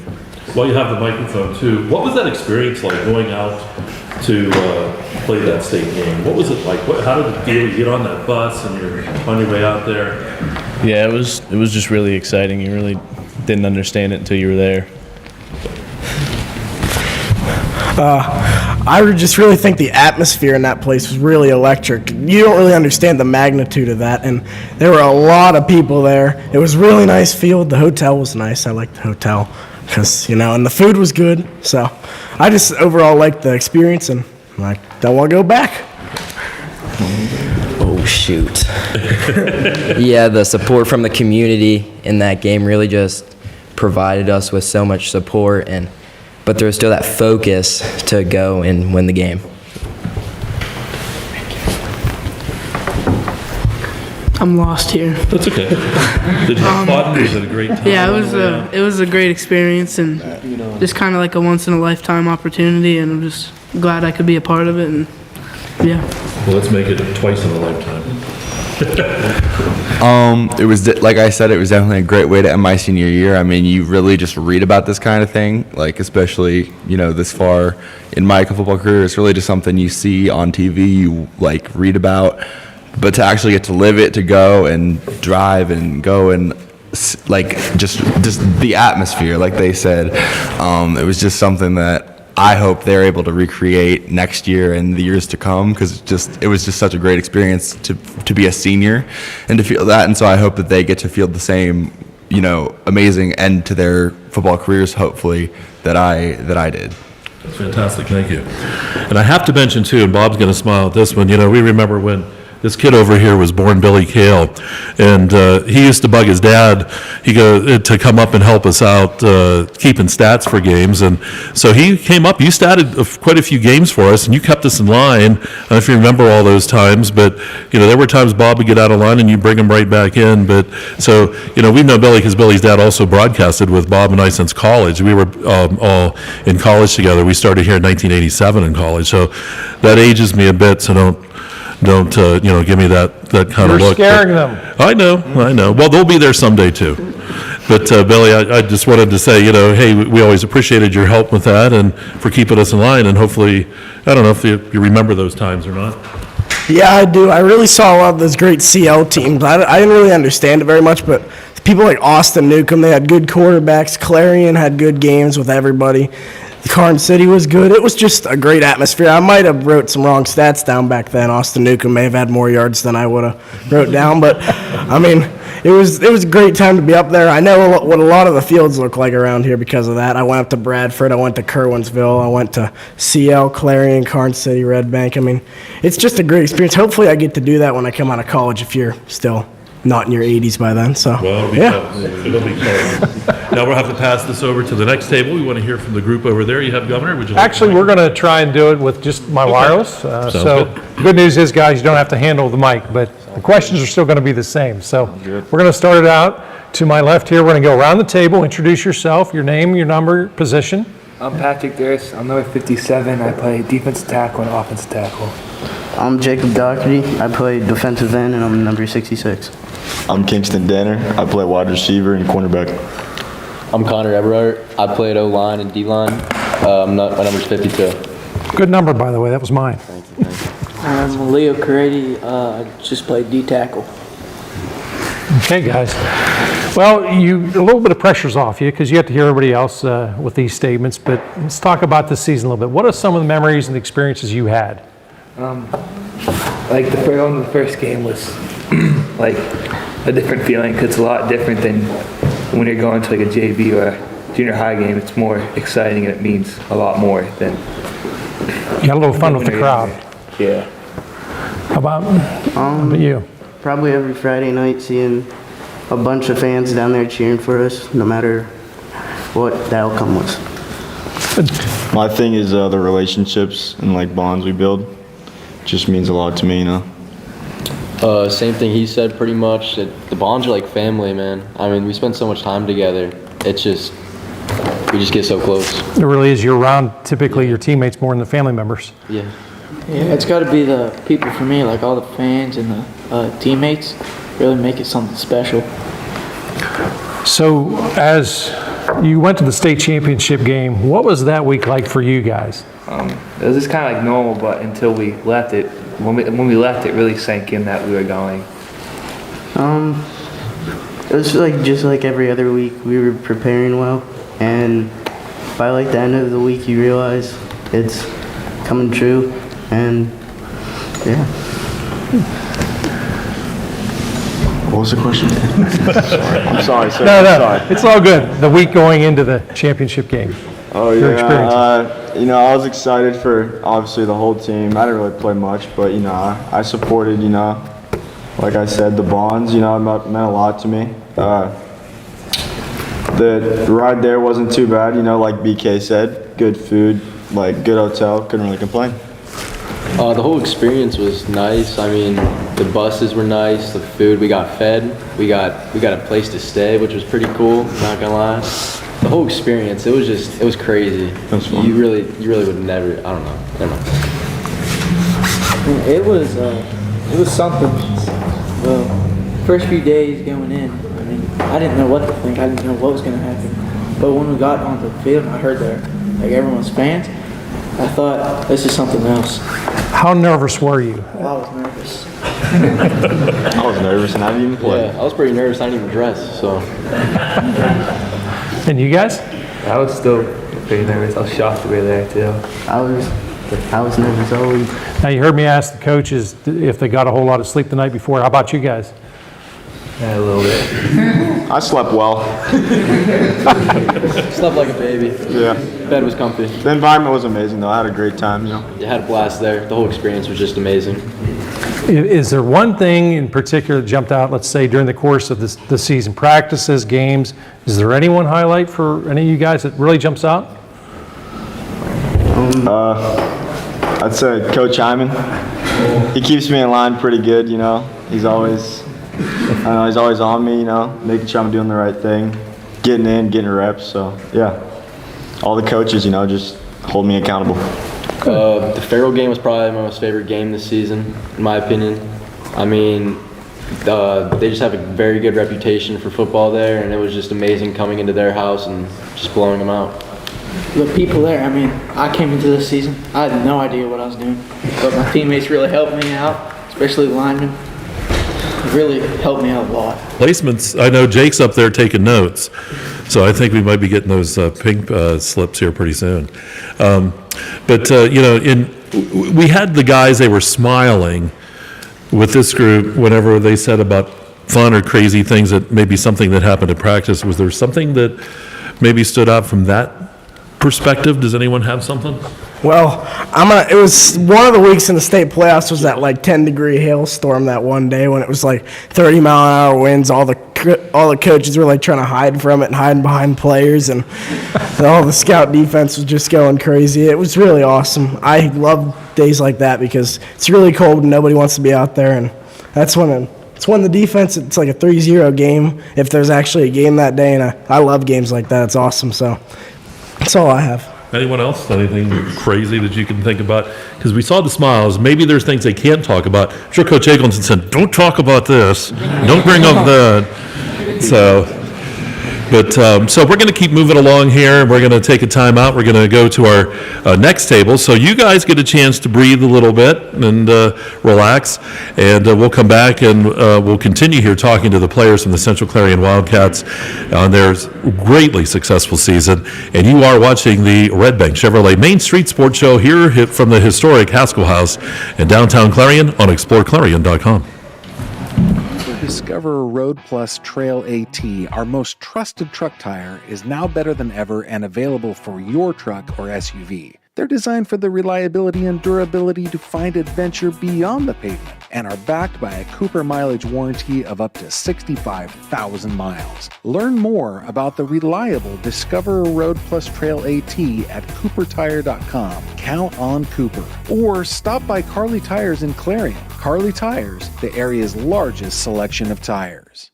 Well, you have the microphone too. What was that experience like going out to play that state game? What was it like? How did it feel? You get on that bus and you're on your way out there? Yeah, it was just really exciting. You really didn't understand it until you were there. I just really think the atmosphere in that place was really electric. You don't really understand the magnitude of that, and there were a lot of people there. It was a really nice field. The hotel was nice. I liked the hotel because, and the food was good. So I just overall liked the experience, and I don't want to go back. Oh, shoot. Yeah, the support from the community in that game really just provided us with so much support, but there was still that focus to go and win the game. I'm lost here. That's okay. Did you have fun? Was it a great time? Yeah, it was a great experience and just kind of like a once-in-a-lifetime opportunity, and I'm just glad I could be a part of it, and yeah. Well, let's make it twice in a lifetime. It was, like I said, it was definitely a great way to end my senior year. I mean, you really just read about this kind of thing, like especially, this far in my football career. It's really just something you see on TV, you like read about, but to actually get to live it, to go and drive and go and like just the atmosphere, like they said, it was just something that I hope they're able to recreate next year and the years to come, because it was just such a great experience to be a senior and to feel that. And so I hope that they get to feel the same, amazing end to their football careers, hopefully, that I did. That's fantastic. Thank you. And I have to mention too, and Bob's going to smile at this one, we remember when this kid over here was born Billy Kale, and he used to bug his dad to come up and help us out keeping stats for games. And so he came up. You started quite a few games for us, and you kept us in line. I don't know if you remember all those times, but there were times Bob would get out of line and you bring him right back in. But so we know Billy because Billy's dad also broadcasted with Bob and I since college. We were all in college together. We started here in 1987 in college, so that ages me a bit. So don't give me that kind of look. You're scaring them. I know. Well, they'll be there someday too. But Billy, I just wanted to say, hey, we always appreciated your help with that and for keeping us in line. And hopefully, I don't know if you remember those times or not. Yeah, I do. I really saw a lot of those great CL teams. I didn't really understand it very much, but people like Austin Newcomb, they had good quarterbacks. Clarion had good games with everybody. Carn City was good. It was just a great atmosphere. I might have wrote some wrong stats down back then. Austin Newcomb may have had more yards than I would have wrote down, but I mean, it was a great time to be up there. I know what a lot of the fields look like around here because of that. I went up to Bradford, I went to Kerwinsville, I went to CL, Clarion, Carn City, Redbank. I mean, it's just a great experience. Hopefully I get to do that when I come out of college if you're still not in your 80s by then. So, Well, it'll be fun. Now we'll have to pass this over to the next table. We want to hear from the group over there. You have Governor, would you like Actually, we're going to try and do it with just my wireless. So good. good news is, guys, you don't have to handle the mic, but the questions are still going to be the same. So we're going to start it out to my left here. We're going to go around the table, introduce yourself, your name, your number, position. I'm Patrick Durst. I'm number 57. I play defensive tackle and offensive tackle. I'm Jacob Doherty. I play defensive end, and I'm number 66. I'm Kingston Danner. I play wide receiver and cornerback. I'm Connor Everard. I played O-line and D-line. My number's 52. Good number, by the way. That was mine. I'm Leo Carady. Just played D-tackle. Okay, guys. Well, a little bit of pressure's off you because you have to hear everybody else with these statements, but let's talk about this season a little bit. What are some of the memories and the experiences you had? Like the first game was like a different feeling because it's a lot different than when you're going to like a JV or a junior high game. It's more exciting and it means a lot more than. You had a little fun with the crowd. Yeah. How about you? Probably every Friday night seeing a bunch of fans down there cheering for us, no matter what the outcome was. My thing is the relationships and like bonds we build. Just means a lot to me, you know. Same thing he said pretty much. The bonds are like family, man. I mean, we spend so much time together. It's just, we just get so close. It really is. You're around typically your teammates more than the family members. Yeah. Yeah, it's got to be the people for me, like all the fans and the teammates, really make it something special. So, as you went to the state championship game, what was that week like for you guys? It was just kind of like normal, but until we left it, when we left, it really sank in that we were going. It was like just like every other week. We were preparing well, and by like the end of the week, you realize it's coming true, and yeah. What was the question? I'm sorry, sir. No, I'm sorry. it's all good. The week going into the championship game. Oh, Your yeah. experiences. I was excited for obviously the whole team. I didn't really play much, but I supported. Like I said, the bonds. It meant a lot to me. The ride there wasn't too bad. Like BK said, good food, like good hotel. Couldn't really complain. The whole experience was nice. I mean, the buses were nice. The food, we got fed. We got a place to stay, which was pretty cool. Not gonna lie. The whole experience, it was crazy. That's fun. You really would never. I don't know. Never mind. It was something. The first few days going in, I mean, I didn't know what to think. I didn't know what was going to happen. But when we got onto the field and I heard everyone's fans, I thought, this is something else. How nervous were you? I was nervous. I was nervous and I didn't even play. Yeah, I was pretty nervous. I didn't even dress. So. And you guys? I was still pretty nervous. I was shocked to be there too. I was nervous all week. Now, you heard me ask the coaches if they got a whole lot of sleep the night before. How about you guys? Yeah, a little bit. I slept well. Slept like a baby. Yeah. Bed was comfy. The environment was amazing, though. I had a great time. You had a blast there. The whole experience was just amazing. Is there one thing in particular that jumped out, let's say, during the course of the season, practices, games? Is there any one highlight for any of you guys that really jumps out? I'd say Coach Hyman. He keeps me in line pretty good. He's always on me. Making sure I'm doing the right thing, getting in, getting reps. So yeah, all the coaches, just hold me accountable. The Farrell game was probably my most favorite game this season, in my opinion. I mean, they just have a very good reputation for football there, and it was just amazing coming into their house and just blowing them out. The people there, I mean, I came into this season, I had no idea what I was doing. But my teammates really helped me out, especially the linemen. It really helped me out a lot. Placements, I know Jake's up there taking notes, so I think we might be getting those pink slips here pretty soon. But we had the guys, they were smiling with this group whenever they said about fun or crazy things that maybe something that happened at practice. Was there something that maybe stood out from that perspective? Does anyone have something? Well, it was one of the weeks in the state playoffs was that like 10-degree hailstorm that one day when it was like 30-mile-an-hour winds. All the coaches were like trying to hide from it and hiding behind players, and all the scout defense was just going crazy. It was really awesome. I love days like that because it's really cold and nobody wants to be out there, and it's when the defense, it's like a 3-0 game if there's actually a game that day, and I love games like that. It's awesome. So that's all I have. Anyone else? Anything crazy that you can think about? Because we saw the smiles. Maybe there's things they can't talk about. I'm sure Coach Eggleton said, don't talk about this. Don't bring up that. So we're going to keep moving along here. We're going to take a time out. We're going to go to our next table. So you guys get a chance to breathe a little bit and relax. And we'll come back and we'll continue here talking to the players from the Central Clarion Wildcats on their greatly successful season. And you are watching the Redbank Chevrolet Main Street Sports Show here from the historic Haskell House in downtown Clarion on exploreClarion.com. Discover Road Plus Trail AT, our most trusted truck tire, is now better than ever and available for your truck or SUV. They're designed for the reliability and durability to find adventure beyond the pavement and are backed by a Cooper mileage warranty of up to 65,000 miles. Learn more about the reliable Discover Road Plus Trail AT at CooperTire.com. Count on Cooper. Or stop by Carly Tires in Clarion. Carly Tires, the area's largest selection of tires.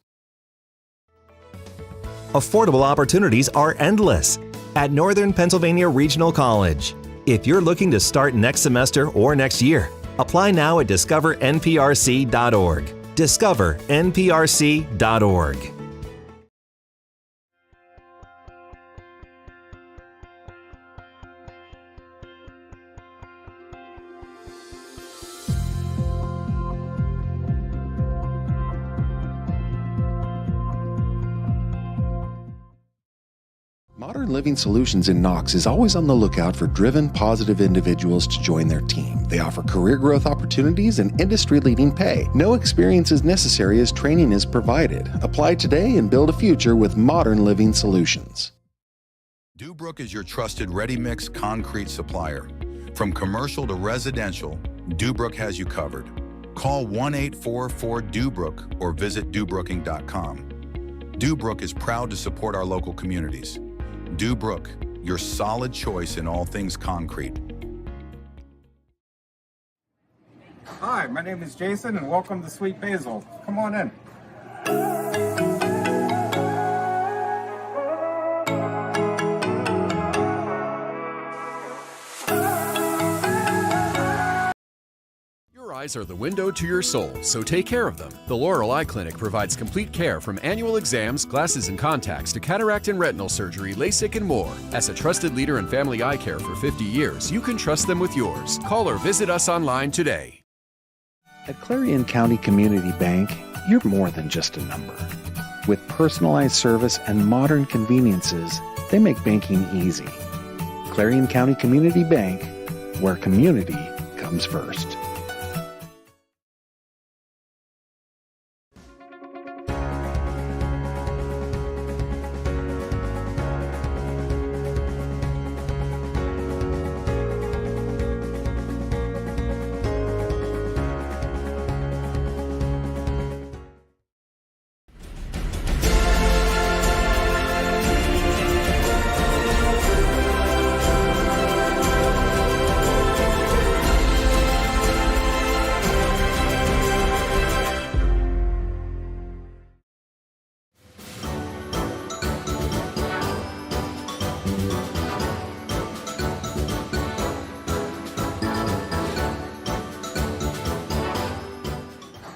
Affordable opportunities are endless at Northern Pennsylvania Regional College. If you're looking to start next semester or next year, apply now at discovernprc.org. discovernprc.org. Modern Living Solutions in Knox is always on the lookout for driven, positive individuals to join their team. They offer career growth opportunities and industry-leading pay. No experience is necessary as training is provided. Apply today and build a future with Modern Living Solutions. Dubrook is your trusted ready-mix concrete supplier. From commercial to residential, Dubrook has you covered. Call 1-844-DUBROOK or visit dubrooking.com. Dubrook is proud to support our local communities. Dubrook, your solid choice in all things concrete. Hi, my name is Jason, and welcome to Sweet Basil. Come on in. Your eyes are the window to your soul, so take care of them. The Laurel Eye Clinic provides complete care from annual exams, glasses and contacts to cataract and retinal surgery, LASIK and more. As a trusted leader in family eye care for 50 years, you can trust them with yours. Call or visit us online today. At Clarion County Community Bank, you're more than just a number. With personalized service and modern conveniences, they make banking easy. Clarion County Community Bank, where community comes first.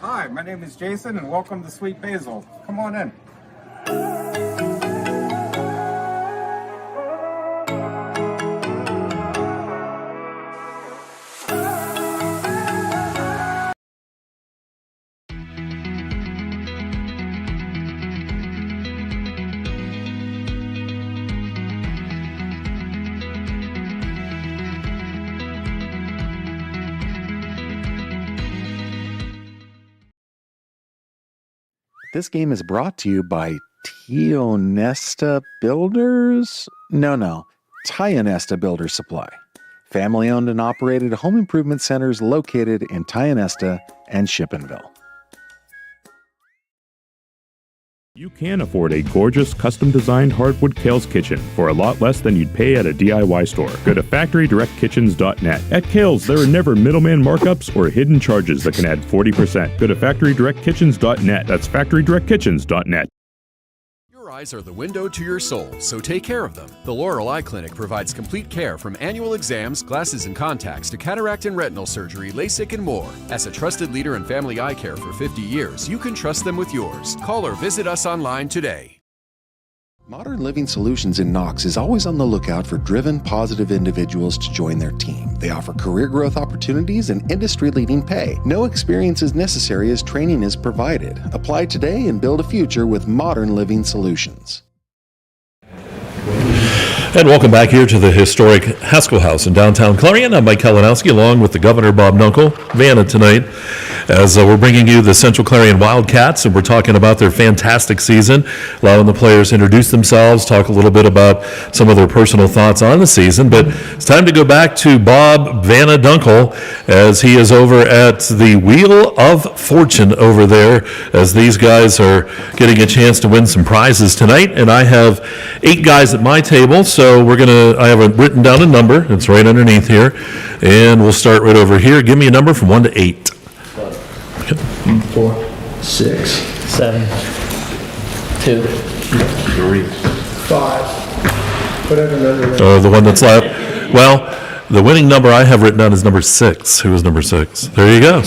Hi, my name is Jason, and welcome to Sweet Basil. Come on in. This game is brought to you by Tionesta Builders? No. Tionesta Builder Supply. Family-owned and operated home improvement centers located in Tionesta and Shippenville. You can afford a gorgeous, custom-designed hardwood Kales kitchen for a lot less than you'd pay at a DIY store. Go to FactoryDirectKitchens.net. At Kales, there are never middleman markups or hidden charges that can add 40%. Go to FactoryDirectKitchens.net. That's FactoryDirectKitchens.net. Your eyes are the window to your soul, so take care of them. The Laurel Eye Clinic provides complete care from annual exams, glasses and contacts to cataract and retinal surgery, LASIK and more. As a trusted leader in family eye care for 50 years, you can trust them with yours. Call or visit us online today. Modern Living Solutions in Knox is always on the lookout for driven, positive individuals to join their team. They offer career growth opportunities and industry-leading pay. No experience is necessary as training is provided. Apply today and build a future with Modern Living Solutions. And welcome back here to the historic Haskell House in downtown Clarion. I'm Mike Kalinowski along with the Governor, Bob Nunkel, Vanna tonight, as we're bringing you the Central Clarion Wildcats, and we're talking about their fantastic season, allowing the players to introduce themselves, talk a little bit about some of their personal thoughts on the season. But it's time to go back to Bob Vanna Dunkel as he is over at the Wheel of Fortune over there, as these guys are getting a chance to win some prizes tonight. And I have 8 guys at my table, so I have written down a number. It's right underneath here. And we'll start right over here. Give me a number from 1 to 8. 4, 6, 7, 2, 3, 5. Whatever number. The one that's left. Well, the winning number I have written down is number 6. Who was number 6? There you go.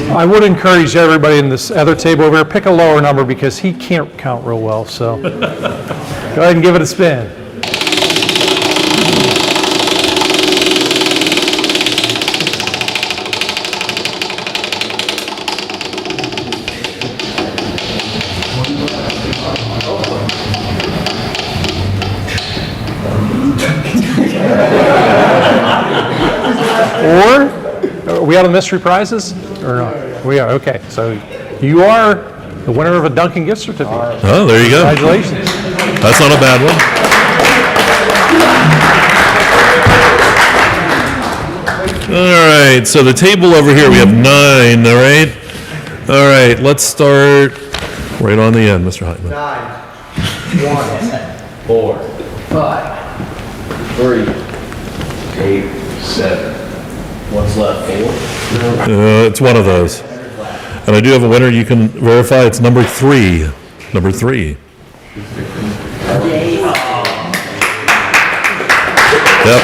I would encourage everybody in this other table over here, pick a lower number because he can't count real well, so go ahead and give it a spin. Or, are we out of mystery prizes or not? We are, okay. So you are the winner of a Dunkin' gift certificate. Oh, there you go. Congratulations. That's not a bad one. All right, so the table over here, we have 9, all right? All right, let's start right on the end, Mr. Heitman. 9, 1, 4, 5, 3, 8, 7. What's left? 4? It's one of those. And I do have a winner you can verify. It's number 3. Number 3. Yep,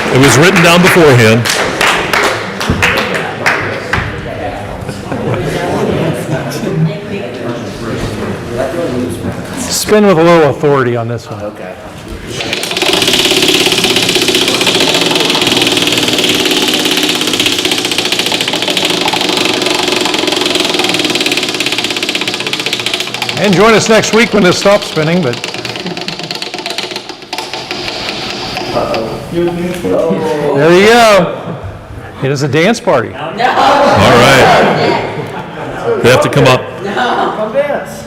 it was written down beforehand. Spin with a little authority on this one. Okay. And join us next week when this stops spinning, but. There you go. It is a dance party. All right. They have to come up. Come dance.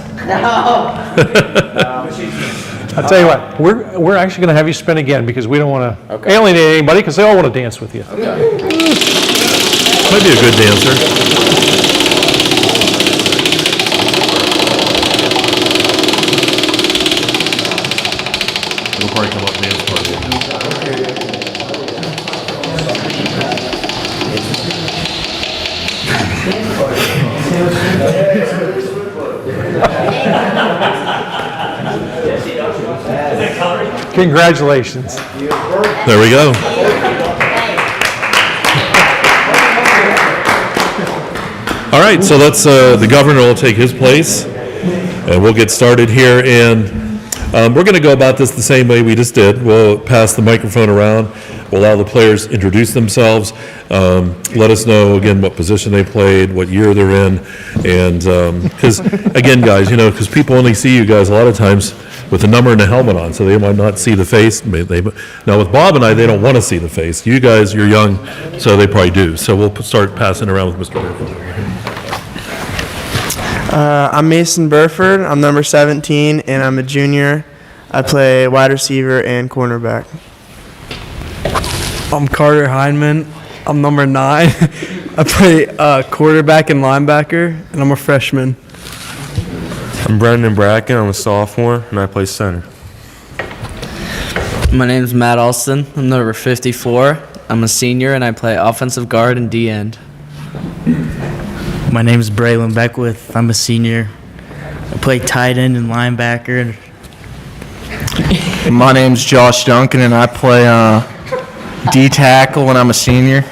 I'll tell you what, we're actually going to have you spin again because we don't want to alienate anybody because they all want to dance with you. Might be a good dancer. It'll probably come up dance party. Congratulations. There we go. All right, so let's, the governor will take his place, and we'll get started here. And we're going to go about this the same way we just did. We'll pass the microphone around. We'll allow the players introduce themselves. Let us know, again, what position they played, what year they're in. And because, again, guys, because people only see you guys a lot of times with a number and a helmet on, so they might not see the face. Now with Bob and I, they don't want to see the face. You guys, you're young, so they probably do. So we'll start passing around with Mr. Burford. I'm Mason Burford. I'm number 17, and I'm a junior. I play wide receiver and cornerback. I'm Carter Heinman. I'm number 9. I play quarterback and linebacker, and I'm a freshman. I'm Brendan Bracken. I'm a sophomore, and I play center. My name's Matt Alston. I'm number 54. I'm a senior, and I play offensive guard and D-end. My name is Braylon Beckwith. I'm a senior. I play tight end and linebacker. My name's Josh Duncan, and I play D-tackle when I'm a senior.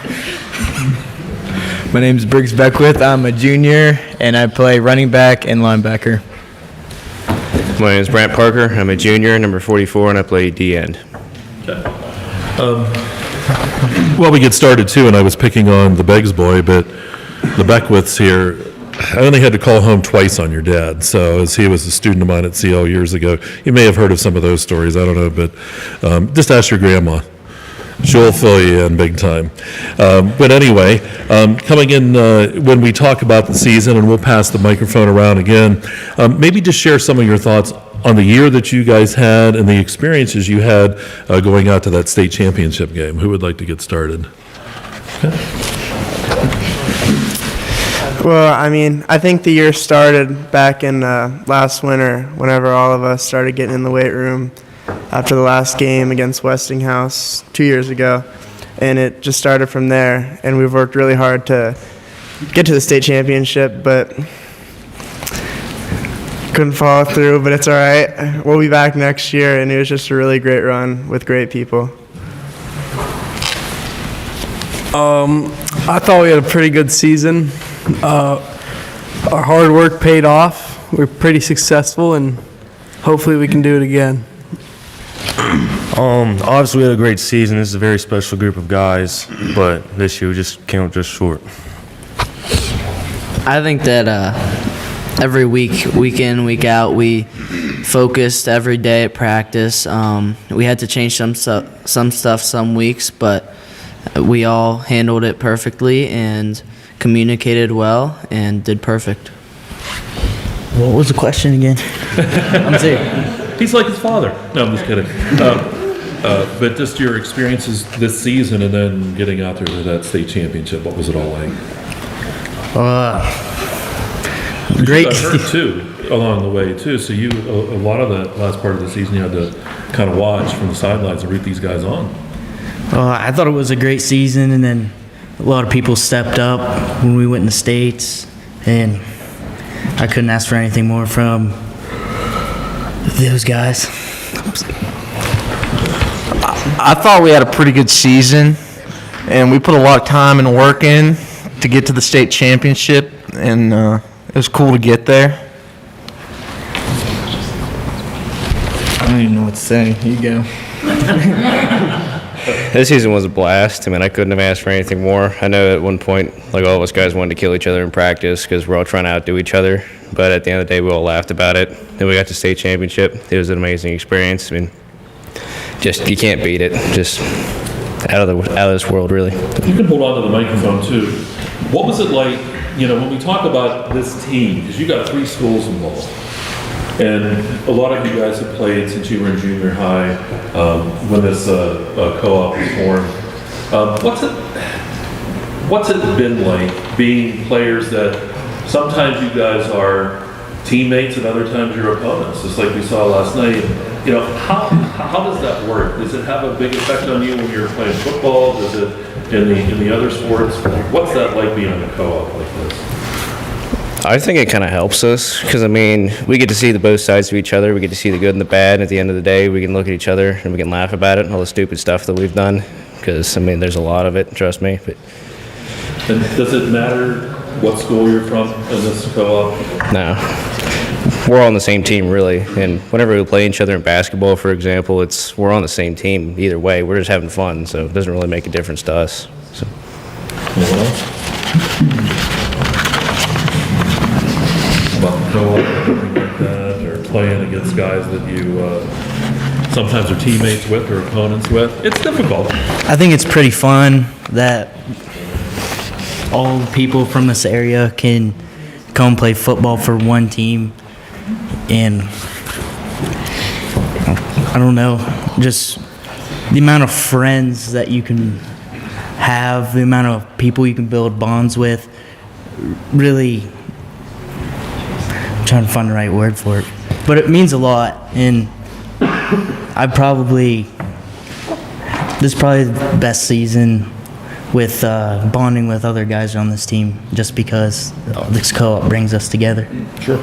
My name's Briggs Beckwith. I'm a junior, and I play running back and linebacker. My name's Brant Parker. I'm a junior, number 44, and I play D-end. Well, we get started too, and I was picking on the Beggs boy, but the Beckwiths here, I only had to call home twice on your dad. So as he was a student of mine at CL years ago, you may have heard of some of those stories. I don't know, but just ask your grandma. She'll fill you in big time. But anyway, coming in when we talk about the season, and we'll pass the microphone around again, maybe just share some of your thoughts on the year that you guys had and the experiences you had going out to that state championship game. Who would like to get started? Okay. Well, I mean, I think the year started back in last winter whenever all of us started getting in the weight room after the last game against Westinghouse 2 years ago. And it just started from there. And we've worked really hard to get to the state championship, but couldn't follow through, but it's all right. We'll be back next year, and it was just a really great run with great people. I thought we had a pretty good season. Our hard work paid off. We're pretty successful, and hopefully we can do it again. Obviously we had a great season. This is a very special group of guys, but this year we just came up just short. I think that every week in, week out, we focused every day at practice. We had to change some stuff some weeks, but we all handled it perfectly and communicated well and did perfect. What was the question again? I'm serious. He's like his father. No, I'm just kidding. But just your experiences this season and then getting out there to that state championship, what was it all like? Great. You got hurt too along the way too, so you a lot of that last part of the season you had to kind of watch from the sidelines and root these guys on. I thought it was a great season, and then a lot of people stepped up when we went in the States, and I couldn't ask for anything more from those guys. I thought we had a pretty good season, and we put a lot of time and work in to get to the state championship, and it was cool to get there. I don't even know what to say. You go. This season was a blast. I mean, I couldn't have asked for anything more. I know at one point, like, all of us guys wanted to kill each other in practice because we're all trying to outdo each other. But at the end of the day, we all laughed about it. Then we got to state championship. It was an amazing experience. I mean, just, you can't beat it. Just out of this world, really. You can hold on to the microphone too. What was it like, you know, when we talk about this team, because you got 3 schools involved, and a lot of you guys have played since you were in junior high when this co-op was formed. What's it been like being players that sometimes you guys are teammates and other times you're opponents, just like we saw last night? You know, how does that work? Does it have a big effect on you when you're playing football? Does it in the other sports? What's that like being in a co-op like this? I think it kind of helps us because, I mean, we get to see the both sides of each other. We get to see the good and the bad. And at the end of the day, we can look at each other and we can laugh about it and all the stupid stuff that we've done because, I mean, there's a lot of it, trust me. But and does it matter what school you're from in this co-op? No. We're all on the same team, really. And whenever we play each other in basketball, for example, we're on the same team either way. We're just having fun, so it doesn't really make a difference to us. So. About co-op or anything like that? Or? playing against guys that you sometimes are teammates with or opponents with? It's difficult. I think it's pretty fun that all the people from this area can come play football for one team. And I don't know, just the amount of friends that you can have, the amount of people you can build bonds with, really, I'm trying to find the right word for it, but it means a lot. And this is probably the best season with bonding with other guys on this team, just because this co-op brings us together. Sure.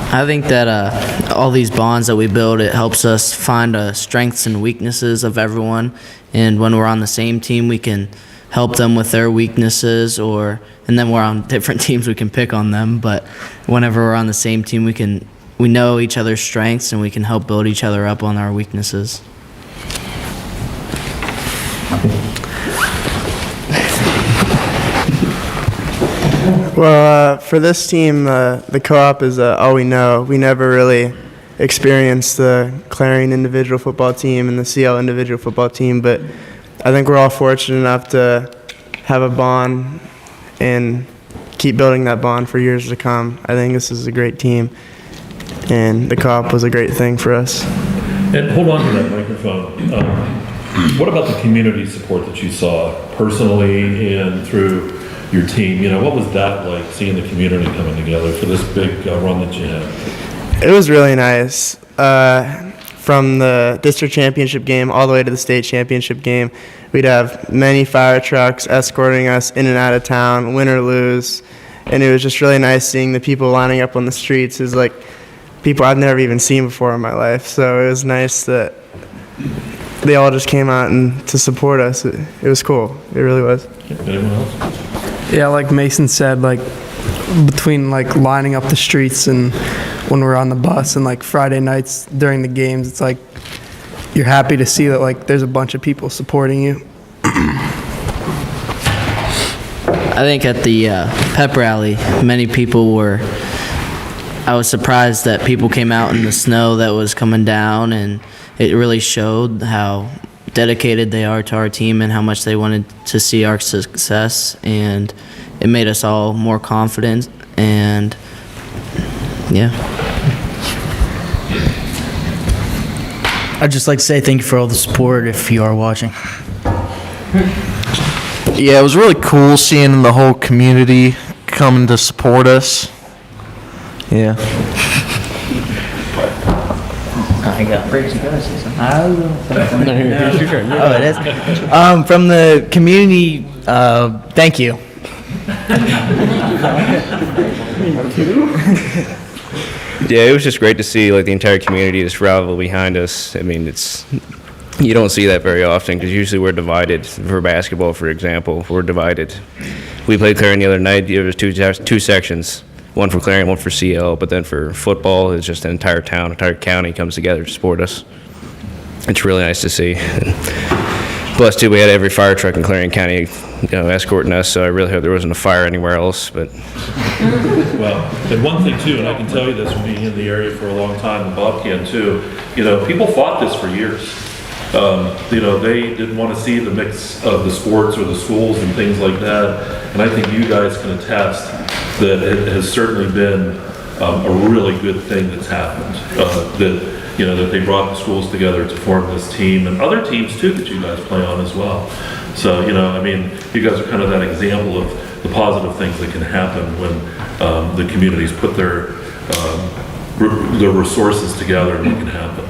I think that all these bonds that we build, it helps us find strengths and weaknesses of everyone. And when we're on the same team, we can help them with their weaknesses, and then we're on different teams, we can pick on them. But whenever we're on the same team, we know each other's strengths and we can help build each other up on our weaknesses. Well, for this team, the co-op is all we know. We never really experienced the Clarion individual football team and the CL individual football team, but I think we're all fortunate enough to have a bond and keep building that bond for years to come. I think this is a great team, and the co-op was a great thing for us. And hold on to that microphone. What about the community support that you saw personally and through your team? What was that like, seeing the community coming together for this big run that you had? It was really nice. From the district championship game all the way to the state championship game, we'd have many fire trucks escorting us in and out of town, win or lose. And it was just really nice seeing the people lining up on the streets. It was like people I've never even seen before in my life. So it was nice that they all just came out and to support us. It was cool. It really was. Anyone else? Yeah, like Mason said, like between like lining up the streets and when we're on the bus and like Friday nights during the games, it's like you're happy to see that like there's a bunch of people supporting you. I think at the pep rally, many people I was surprised that people came out in the snow that was coming down, and it really showed how dedicated they are to our team and how much they wanted to see our success, and it made us all more confident. And yeah, I'd just like to say thank you for all the support if you are watching. Yeah, it was really cool seeing the whole community coming to support us. Yeah. I got Briggs. You gotta say something. Oh, it is. From the community, thank you. Yeah, it was just great to see like the entire community just rally behind us. I mean, you don't see that very often because usually we're divided. For basketball, for example, we're divided. We played Clarion the other night. There was two sections, one for Clarion, one for CL. But then for football, it's just an entire town, entire county comes together to support us. It's really nice to see. Plus, too, we had every fire truck in Clarion County, escorting us. So I really hope there wasn't a fire anywhere else. But well, and one thing too, and I can tell you this from being in the area for a long time, and Bob can too. People fought this for years. They didn't want to see the mix of the sports or the schools and things like that. And I think you guys can attest that it has certainly been a really good thing that's happened. That they brought the schools together to form this team, and other teams too that you guys play on as well. So, you guys are kind of that example of the positive things that can happen when the communities put their resources together and make it happen.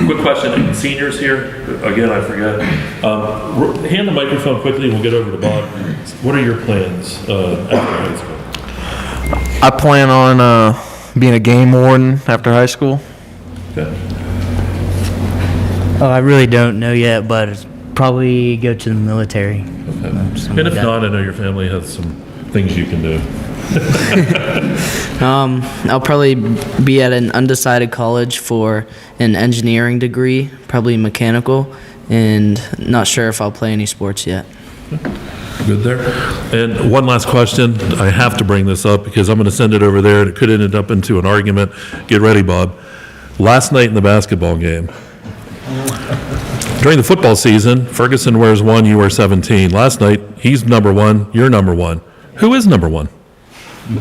Quick question, seniors here, again, I forget. Hand the microphone quickly and we'll get over to Bob. What are your plans after high school? I plan on being a game warden after high school. Okay. Oh, I really don't know yet, but probably go to the military. Okay. And if not, I know your family has some things you can do. I'll probably be at an undecided college for an engineering degree, probably mechanical, and not sure if I'll play any sports yet. Good there. And one last question. I have to bring this up because I'm going to send it over there and it could end up into an argument. Get ready, Bob. Last night in the basketball game, during the football season, Ferguson wears 1, you wear 17. Last night, he's number 1, you're number 1. Who is number 1? And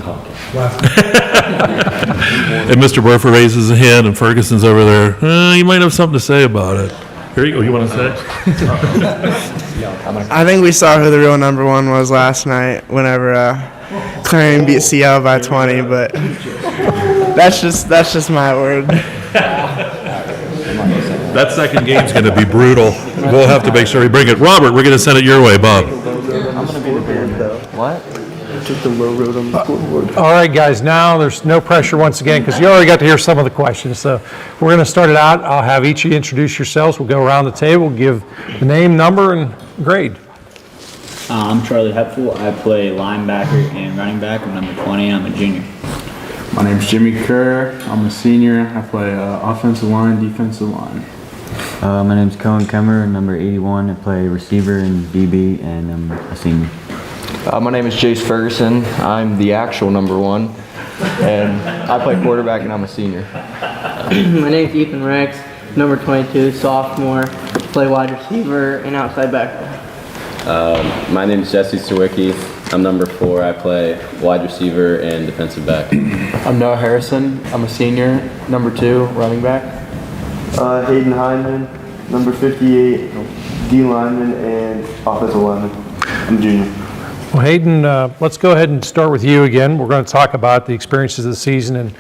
Mr. Burfer raises a hand and Ferguson's over there. You might have something to say about it. Here you go. You want to say? I think we saw who the real number 1 was last night whenever Clarion beat CL by 20, but that's just my word. That second game's going to be brutal. We'll have to make sure we bring it. Robert, we're going to send it your way, Bob. I'm gonna be the band though. What? Took the low road on the scoreboard. All right, guys, now there's no pressure once again because you already got to hear some of the questions. So we're going to start it out. I'll have each of you introduce yourselves. We'll go around the table, give the name, number, and grade. I'm Charlie Hepful. I play linebacker and running back. I'm number 20. I'm a junior. My name's Jimmy Kerr. I'm a senior. I play offensive line, defensive line. My name's Cohen Kemmer, number 81. I play receiver and DB, and I'm a senior. My name is Jace Ferguson. I'm the actual number 1, and I play quarterback, and I'm a senior. My name's Ethan Rex, number 22, sophomore. Play wide receiver and outside backer. My name is Jesse Sawicki. I'm number 4. I play wide receiver and defensive back. I'm Noah Harrison. I'm a senior, number 2, running back. Hayden Hyndman, number 58, D lineman and offensive lineman. I'm a junior. Well, Hayden, let's go ahead and start with you again. We're going to talk about the experiences of the season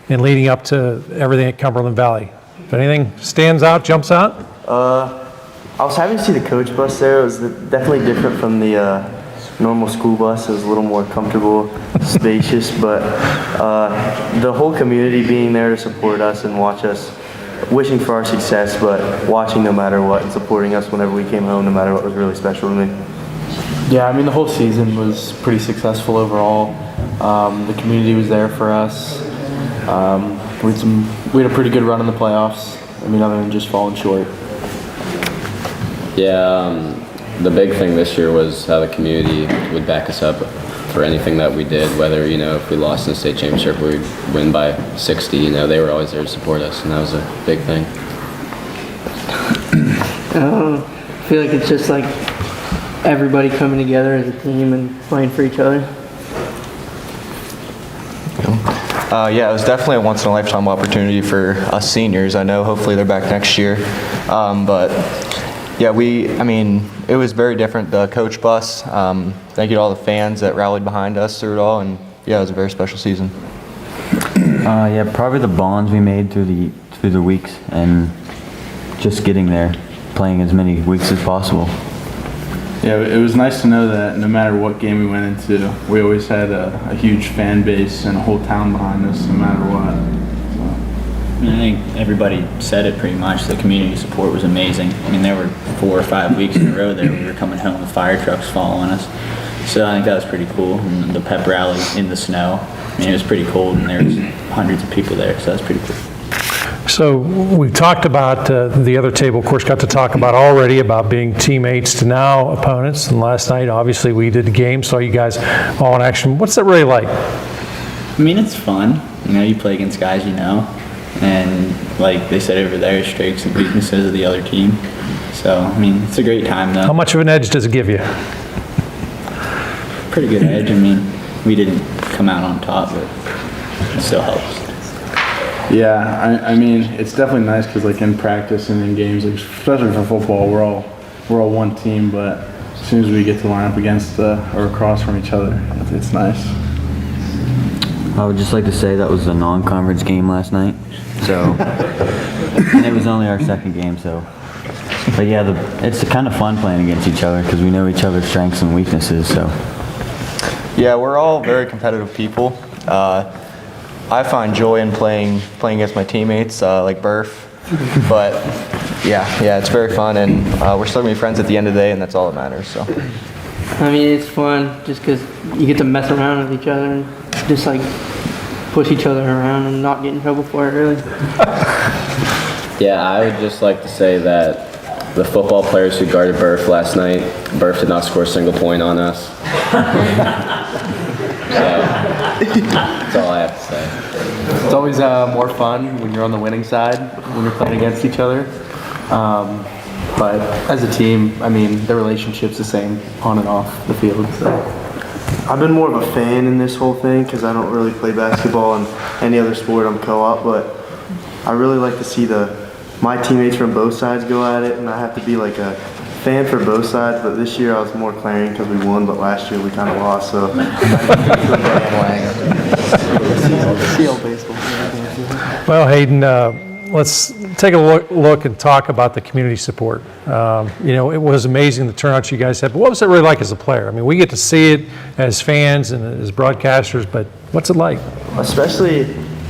and leading up to everything at Cumberland Valley. If anything stands out, jumps out? I was happy to see the coach bus there. It was definitely different from the normal school bus. It was a little more comfortable, spacious, but the whole community being there to support us and watch us, wishing for our success, but watching no matter what and supporting us whenever we came home, no matter what, was really special to me. Yeah, I mean, the whole season was pretty successful overall. The community was there for us. We had a pretty good run in the playoffs. I mean, other than just falling short. Yeah, the big thing this year was how the community would back us up for anything that we did, whether, if we lost in the state championship, we'd win by 60, they were always there to support us, and that was a big thing. I feel like it's just like everybody coming together as a team and playing for each other. Yeah, it was definitely a once-in-a-lifetime opportunity for us seniors. I know hopefully they're back next year. But yeah, it was very different, the coach bus. Thank you to all the fans that rallied behind us through it all. And yeah, it was a very special season. Yeah, probably the bonds we made through the weeks and just getting there, playing as many weeks as possible. Yeah, it was nice to know that no matter what game we went into, we always had a huge fan base and a whole town behind us, no matter what. I think everybody said it pretty much. The community support was amazing. I mean, there were 4 or 5 weeks in a row there we were coming home with fire trucks following us. So I think that was pretty cool. And the pep rally in the snow. I mean, it was pretty cold and there was hundreds of people there, so that was pretty cool. So we've talked about the other table, of course, got to talk about already about being teammates to now opponents. And last night, obviously, we did the game, saw you guys all in action. What's that really like? I mean, it's fun. You play against guys you know. And like they said over there, strengths and weaknesses of the other team. So, I mean, it's a great time, though. How much of an edge does it give you? Pretty good edge. I mean, we didn't come out on top, but it still helps. Yeah, I mean, it's definitely nice because like in practice and in games, like, especially for football, we're all one team. But as soon as we get to line up against or across from each other, it's nice. I would just like to say that was a non-conference game last night, so and it was only our second game. So, but yeah, it's kind of fun playing against each other because we know each other's strengths and weaknesses. So, yeah, we're all very competitive people. I find joy in playing against my teammates like Burf, but yeah, it's very fun, and we're still gonna be friends at the end of the day, and that's all that matters. So, I mean, it's fun just because you get to mess around with each other and just like push each other around and not get in trouble for it, really. Yeah, I would just like to say that the football players who guarded Burf last night. Burf did not score a single point on us. So, that's all I have to say. It's always more fun when you're on the winning side, when you're playing against each other. But as a team, I mean, the relationship's the same on and off the field. So. I've been more of a fan in this whole thing because I don't really play basketball and any other sport. I'm co-op, but I really like to see my teammates from both sides go at it, and I have to be like a fan for both sides. But this year I was more Clarion because we won, but last year we kind of lost. So Well, Hayden, let's take a look and talk about the community support. It was amazing the turnout you guys had, but what was it really like as a player? I mean, we get to see it as fans and as broadcasters, but what's it like? especially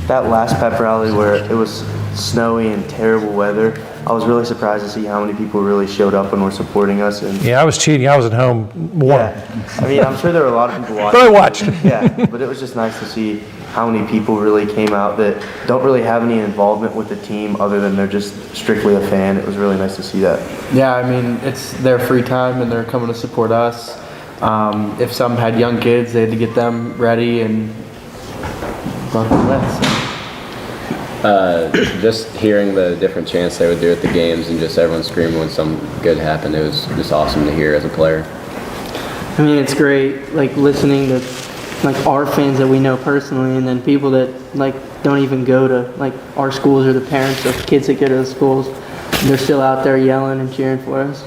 that last pep rally where it was snowy and terrible weather. I was really surprised to see how many people really showed up and were supporting us. And Yeah, I was cheating. I was at home warm. I mean, I'm sure there were a lot of people watching. But I watched. Yeah, but it was just nice to see how many people really came out that don't really have any involvement with the team other than they're just strictly a fan. It was really nice to see that. Yeah, I mean, it's their free time and they're coming to support us. If some had young kids, they had to get them ready and brought them with. So. Just hearing the different chants they would do at the games and just everyone screaming when something good happened, it was just awesome to hear as a player. I mean, it's great, like, listening to, like, our fans that we know personally, and then people that, like, don't even go to, like, our schools or the parents of kids that go to the schools. They're still out there yelling and cheering for us.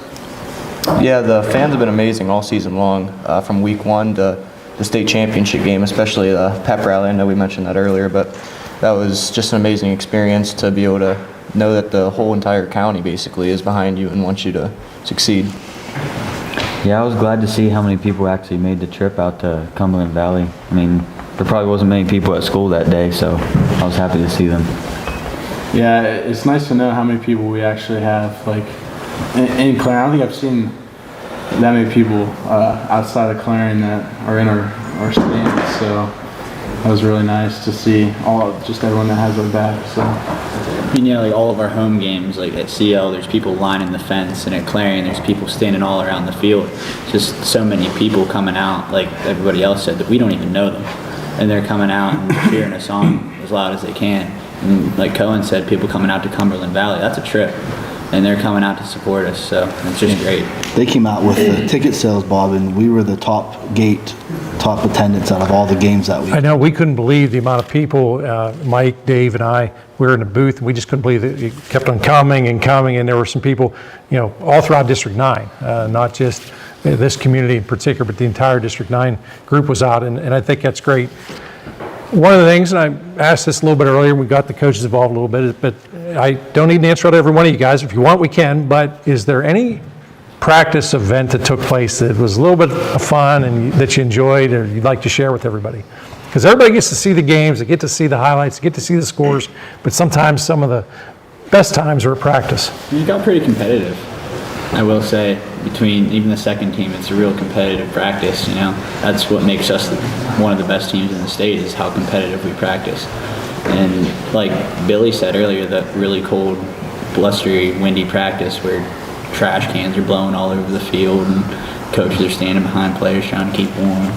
Yeah, the fans have been amazing all season long, from week 1 to the state championship game, especially the pep rally. I know we mentioned that earlier, but that was just an amazing experience to be able to know that the whole entire county basically is behind you and wants you to succeed. Yeah, I was glad to see how many people actually made the trip out to Cumberland Valley. I mean, there probably wasn't many people at school that day, so I was happy to see them. Yeah, it's nice to know how many people we actually have. Like in Clarion, I don't think I've seen that many people outside of Clarion that are in our stands. So that was really nice to see just everyone that has our back. So. I mean, like all of our home games, like at CL, there's people lining the fence, and at Clarion, there's people standing all around the field. Just so many people coming out, like everybody else said, that we don't even know them. And they're coming out and cheering us on as loud as they can. And like Cohen said, people coming out to Cumberland Valley, that's a trip. And they're coming out to support us, so it's just great. They came out with the ticket sales, Bob, and we were the top attendance out of all the games that week. I know, we couldn't believe the amount of people, Mike, Dave, and I, we were in the booth, and we just couldn't believe that it kept on coming, and there were some people, all throughout District 9, not just this community in particular, but the entire District 9 group was out, and I think that's great. One of the things, and I asked this a little bit earlier, we got the coaches involved a little bit, but I don't need an answer out of every one of you guys. If you want, we can, but is there any practice event that took place that was a little bit of fun and that you enjoyed or you'd like to share with everybody? Because everybody gets to see the games, they get to see the highlights, they get to see the scores, but sometimes some of the best times are at practice. You got pretty competitive, I will say. Between even the second team, it's a real competitive practice. That's what makes us one of the best teams in the state, is how competitive we practice. And like Billy said earlier, that really cold, blustery, windy practice where trash cans are blowing all over the field and coaches are standing behind players trying to keep warm.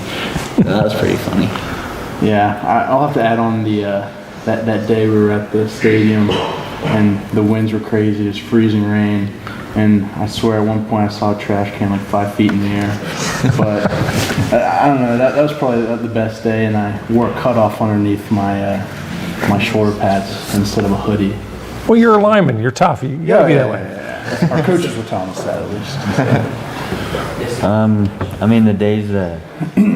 So that was pretty funny. Yeah, I'll have to add on the that day we were at the stadium and the winds were crazy. It was freezing rain. And I swear at one point I saw a trash can like 5 feet in the air. But I don't know, that was probably the best day, and I wore a cutoff underneath my shoulder pads instead of a hoodie. Well, you're a lineman, you're tough, you gotta be that way. Yeah. Our coaches were telling us that at least. I mean, the days, the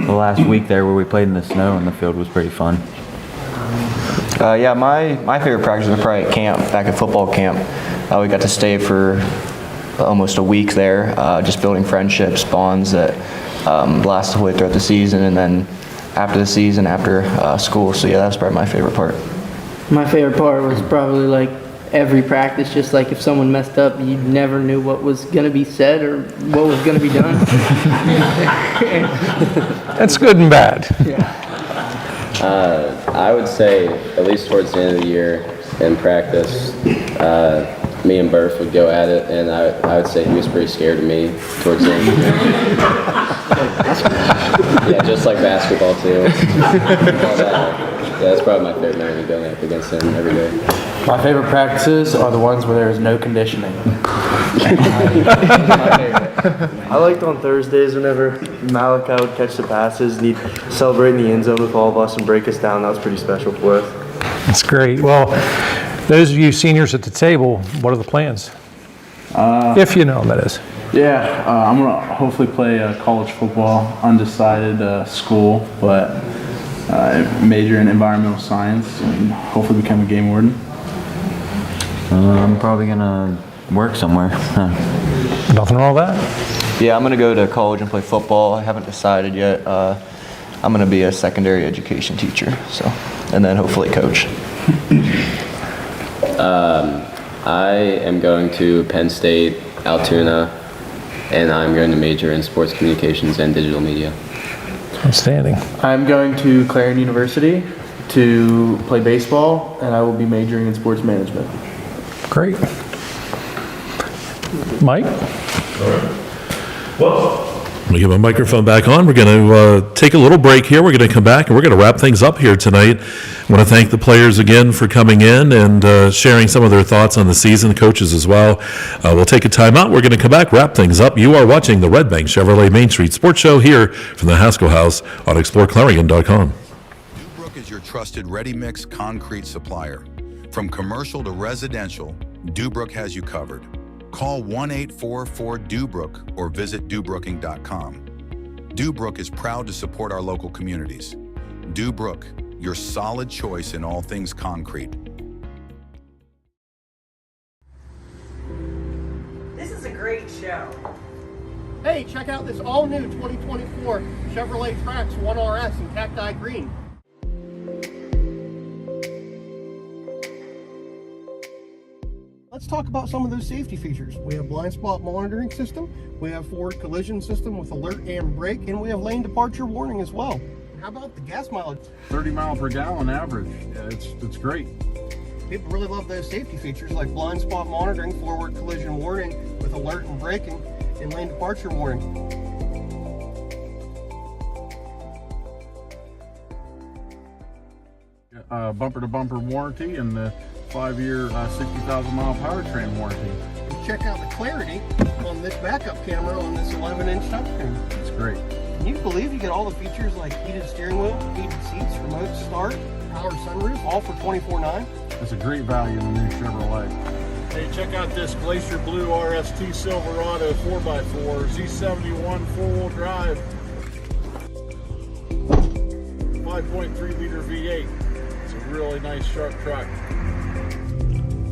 last week there where we played in the snow in the field was pretty fun. Yeah, my favorite practice was probably at camp, back at football camp. We got to stay for almost a week there, just building friendships, bonds that last the whole way throughout the season, and then after the season, after school. So yeah, that was probably my favorite part. My favorite part was probably like every practice, just like if someone messed up, you never knew what was going to be said or what was going to be done. That's good and bad. Yeah. I would say, at least towards the end of the year in practice, me and Burf would go at it, and I would say he was pretty scared of me towards the end. Yeah, just like basketball too. Yeah, that's probably my favorite memory, going up against him every day. My favorite practices are the ones where there is no conditioning. I liked on Thursdays whenever Malachi would catch the passes and he'd celebrate in the end zone with all of us and break us down. That was pretty special for us. That's great. Well, those of you seniors at the table, what are the plans? If you know them, that is. Yeah, I'm going to hopefully play college football, undecided school, but major in environmental science and hopefully become a game warden. I'm probably gonna work somewhere. Nothing wrong with that? Yeah, I'm going to go to college and play football. I haven't decided yet. I'm going to be a secondary education teacher, so, and then hopefully coach. I am going to Penn State, Altoona, and I'm going to major in sports communications and digital media. Outstanding. I'm going to Clarion University to play baseball, and I will be majoring in sports management. Great. Mike? Well, let me get my microphone back on. We're going to take a little break here. We're going to come back and we're going to wrap things up here tonight. I want to thank the players again for coming in and sharing some of their thoughts on the season, coaches as well. We'll take a time out. We're going to come back, wrap things up. You are watching the Redbank Chevrolet Main Street Sports Show here from the Haskell House on exploreClarion.com. Dubrook is your trusted ready-mix concrete supplier. From commercial to residential, Dubrook has you covered. Call 1-844-DUBROOK or visit dubrooking.com. Dubrook is proud to support our local communities. Dubrook, your solid choice in all things concrete. This is a great show. Hey, check out this all-new 2024 Chevrolet Trax 1RS in Cacti Green. Let's talk about some of those safety features. We have blind spot monitoring system, we have forward collision system with alert and brake, and we have lane departure warning as well. How about the gas mileage? 30 miles per gallon average. Yeah, it's great. People really love those safety features like blind spot monitoring, forward collision warning with alert and braking, and lane departure warning. Bumper-to-bumper warranty and the 5-year 60,000 mile powertrain warranty. And check out the clarity on this backup camera on this 11-inch touchscreen. It's great. Can you believe you get all the features like heated steering wheel, heated seats, remote start, power sunroof, all for $24,900? It's a great value in the new Chevrolet. Hey, check out this Glacier Blue RST Silverado 4x4 Z71 four-wheel drive. 5.3 liter V8. It's a really nice sharp truck.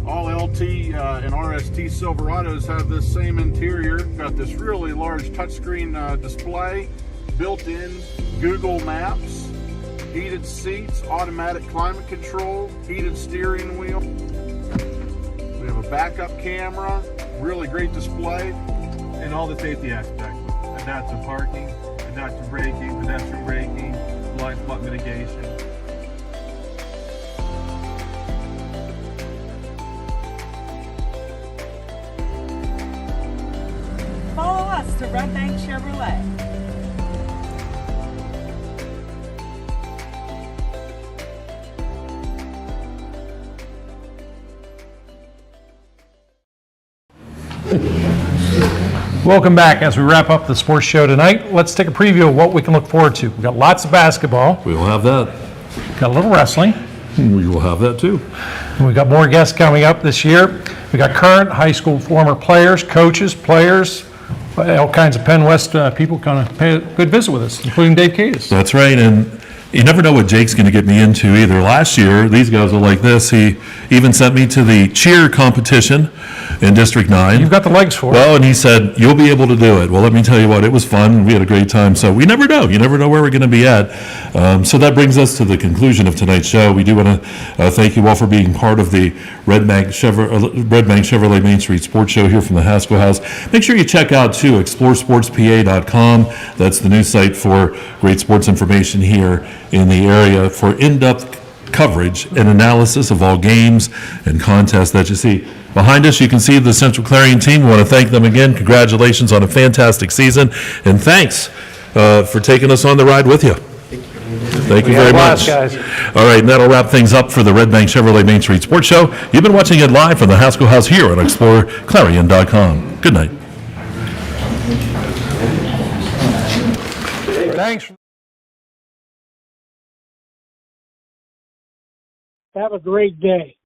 All LT and RST Silverados have this same interior. Got this really large touchscreen display, built-in Google Maps, heated seats, automatic climate control, heated steering wheel. We have a backup camera, really great display, and all the safety aspects. Adaptive parking, adaptive braking, pedestrian braking, blind spot mitigation. Follow us to Redbank Chevrolet. Welcome back. As we wrap up the sports show tonight, let's take a preview of what we can look forward to. We've got lots of basketball. We will have that. Got a little wrestling. We will have that too. And we've got more guests coming up this year. We got current high school former players, coaches, players, all kinds of Penn West people kind of pay a good visit with us, including Dave Cadis. That's right, and you never know what Jake's going to get me into either. Last year, these guys are like this. He even sent me to the cheer competition in District 9. You've got the legs for it. Well, and he said, you'll be able to do it. Well, let me tell you what, it was fun. We had a great time. So we never know. You never know where we're going to be at. So that brings us to the conclusion of tonight's show. We do want to thank you all for being part of the Redbank Chevrolet Main Street Sports Show here from the Haskell House. Make sure you check out, too, exploreSportsPA.com. That's the new site for great sports information here in the area. For in-depth coverage and analysis of all games and contests that you see. Behind us, you can see the Central Clarion team. We want to thank them again. Congratulations on a fantastic season, and thanks for taking us on the ride with you. Thank you very much. Guys. All right, and that'll wrap things up for the Redbank Chevrolet Main Street Sports Show. You've been watching it live from the Haskell House here on exploreClarion.com. Good night. Thanks. Have a great day.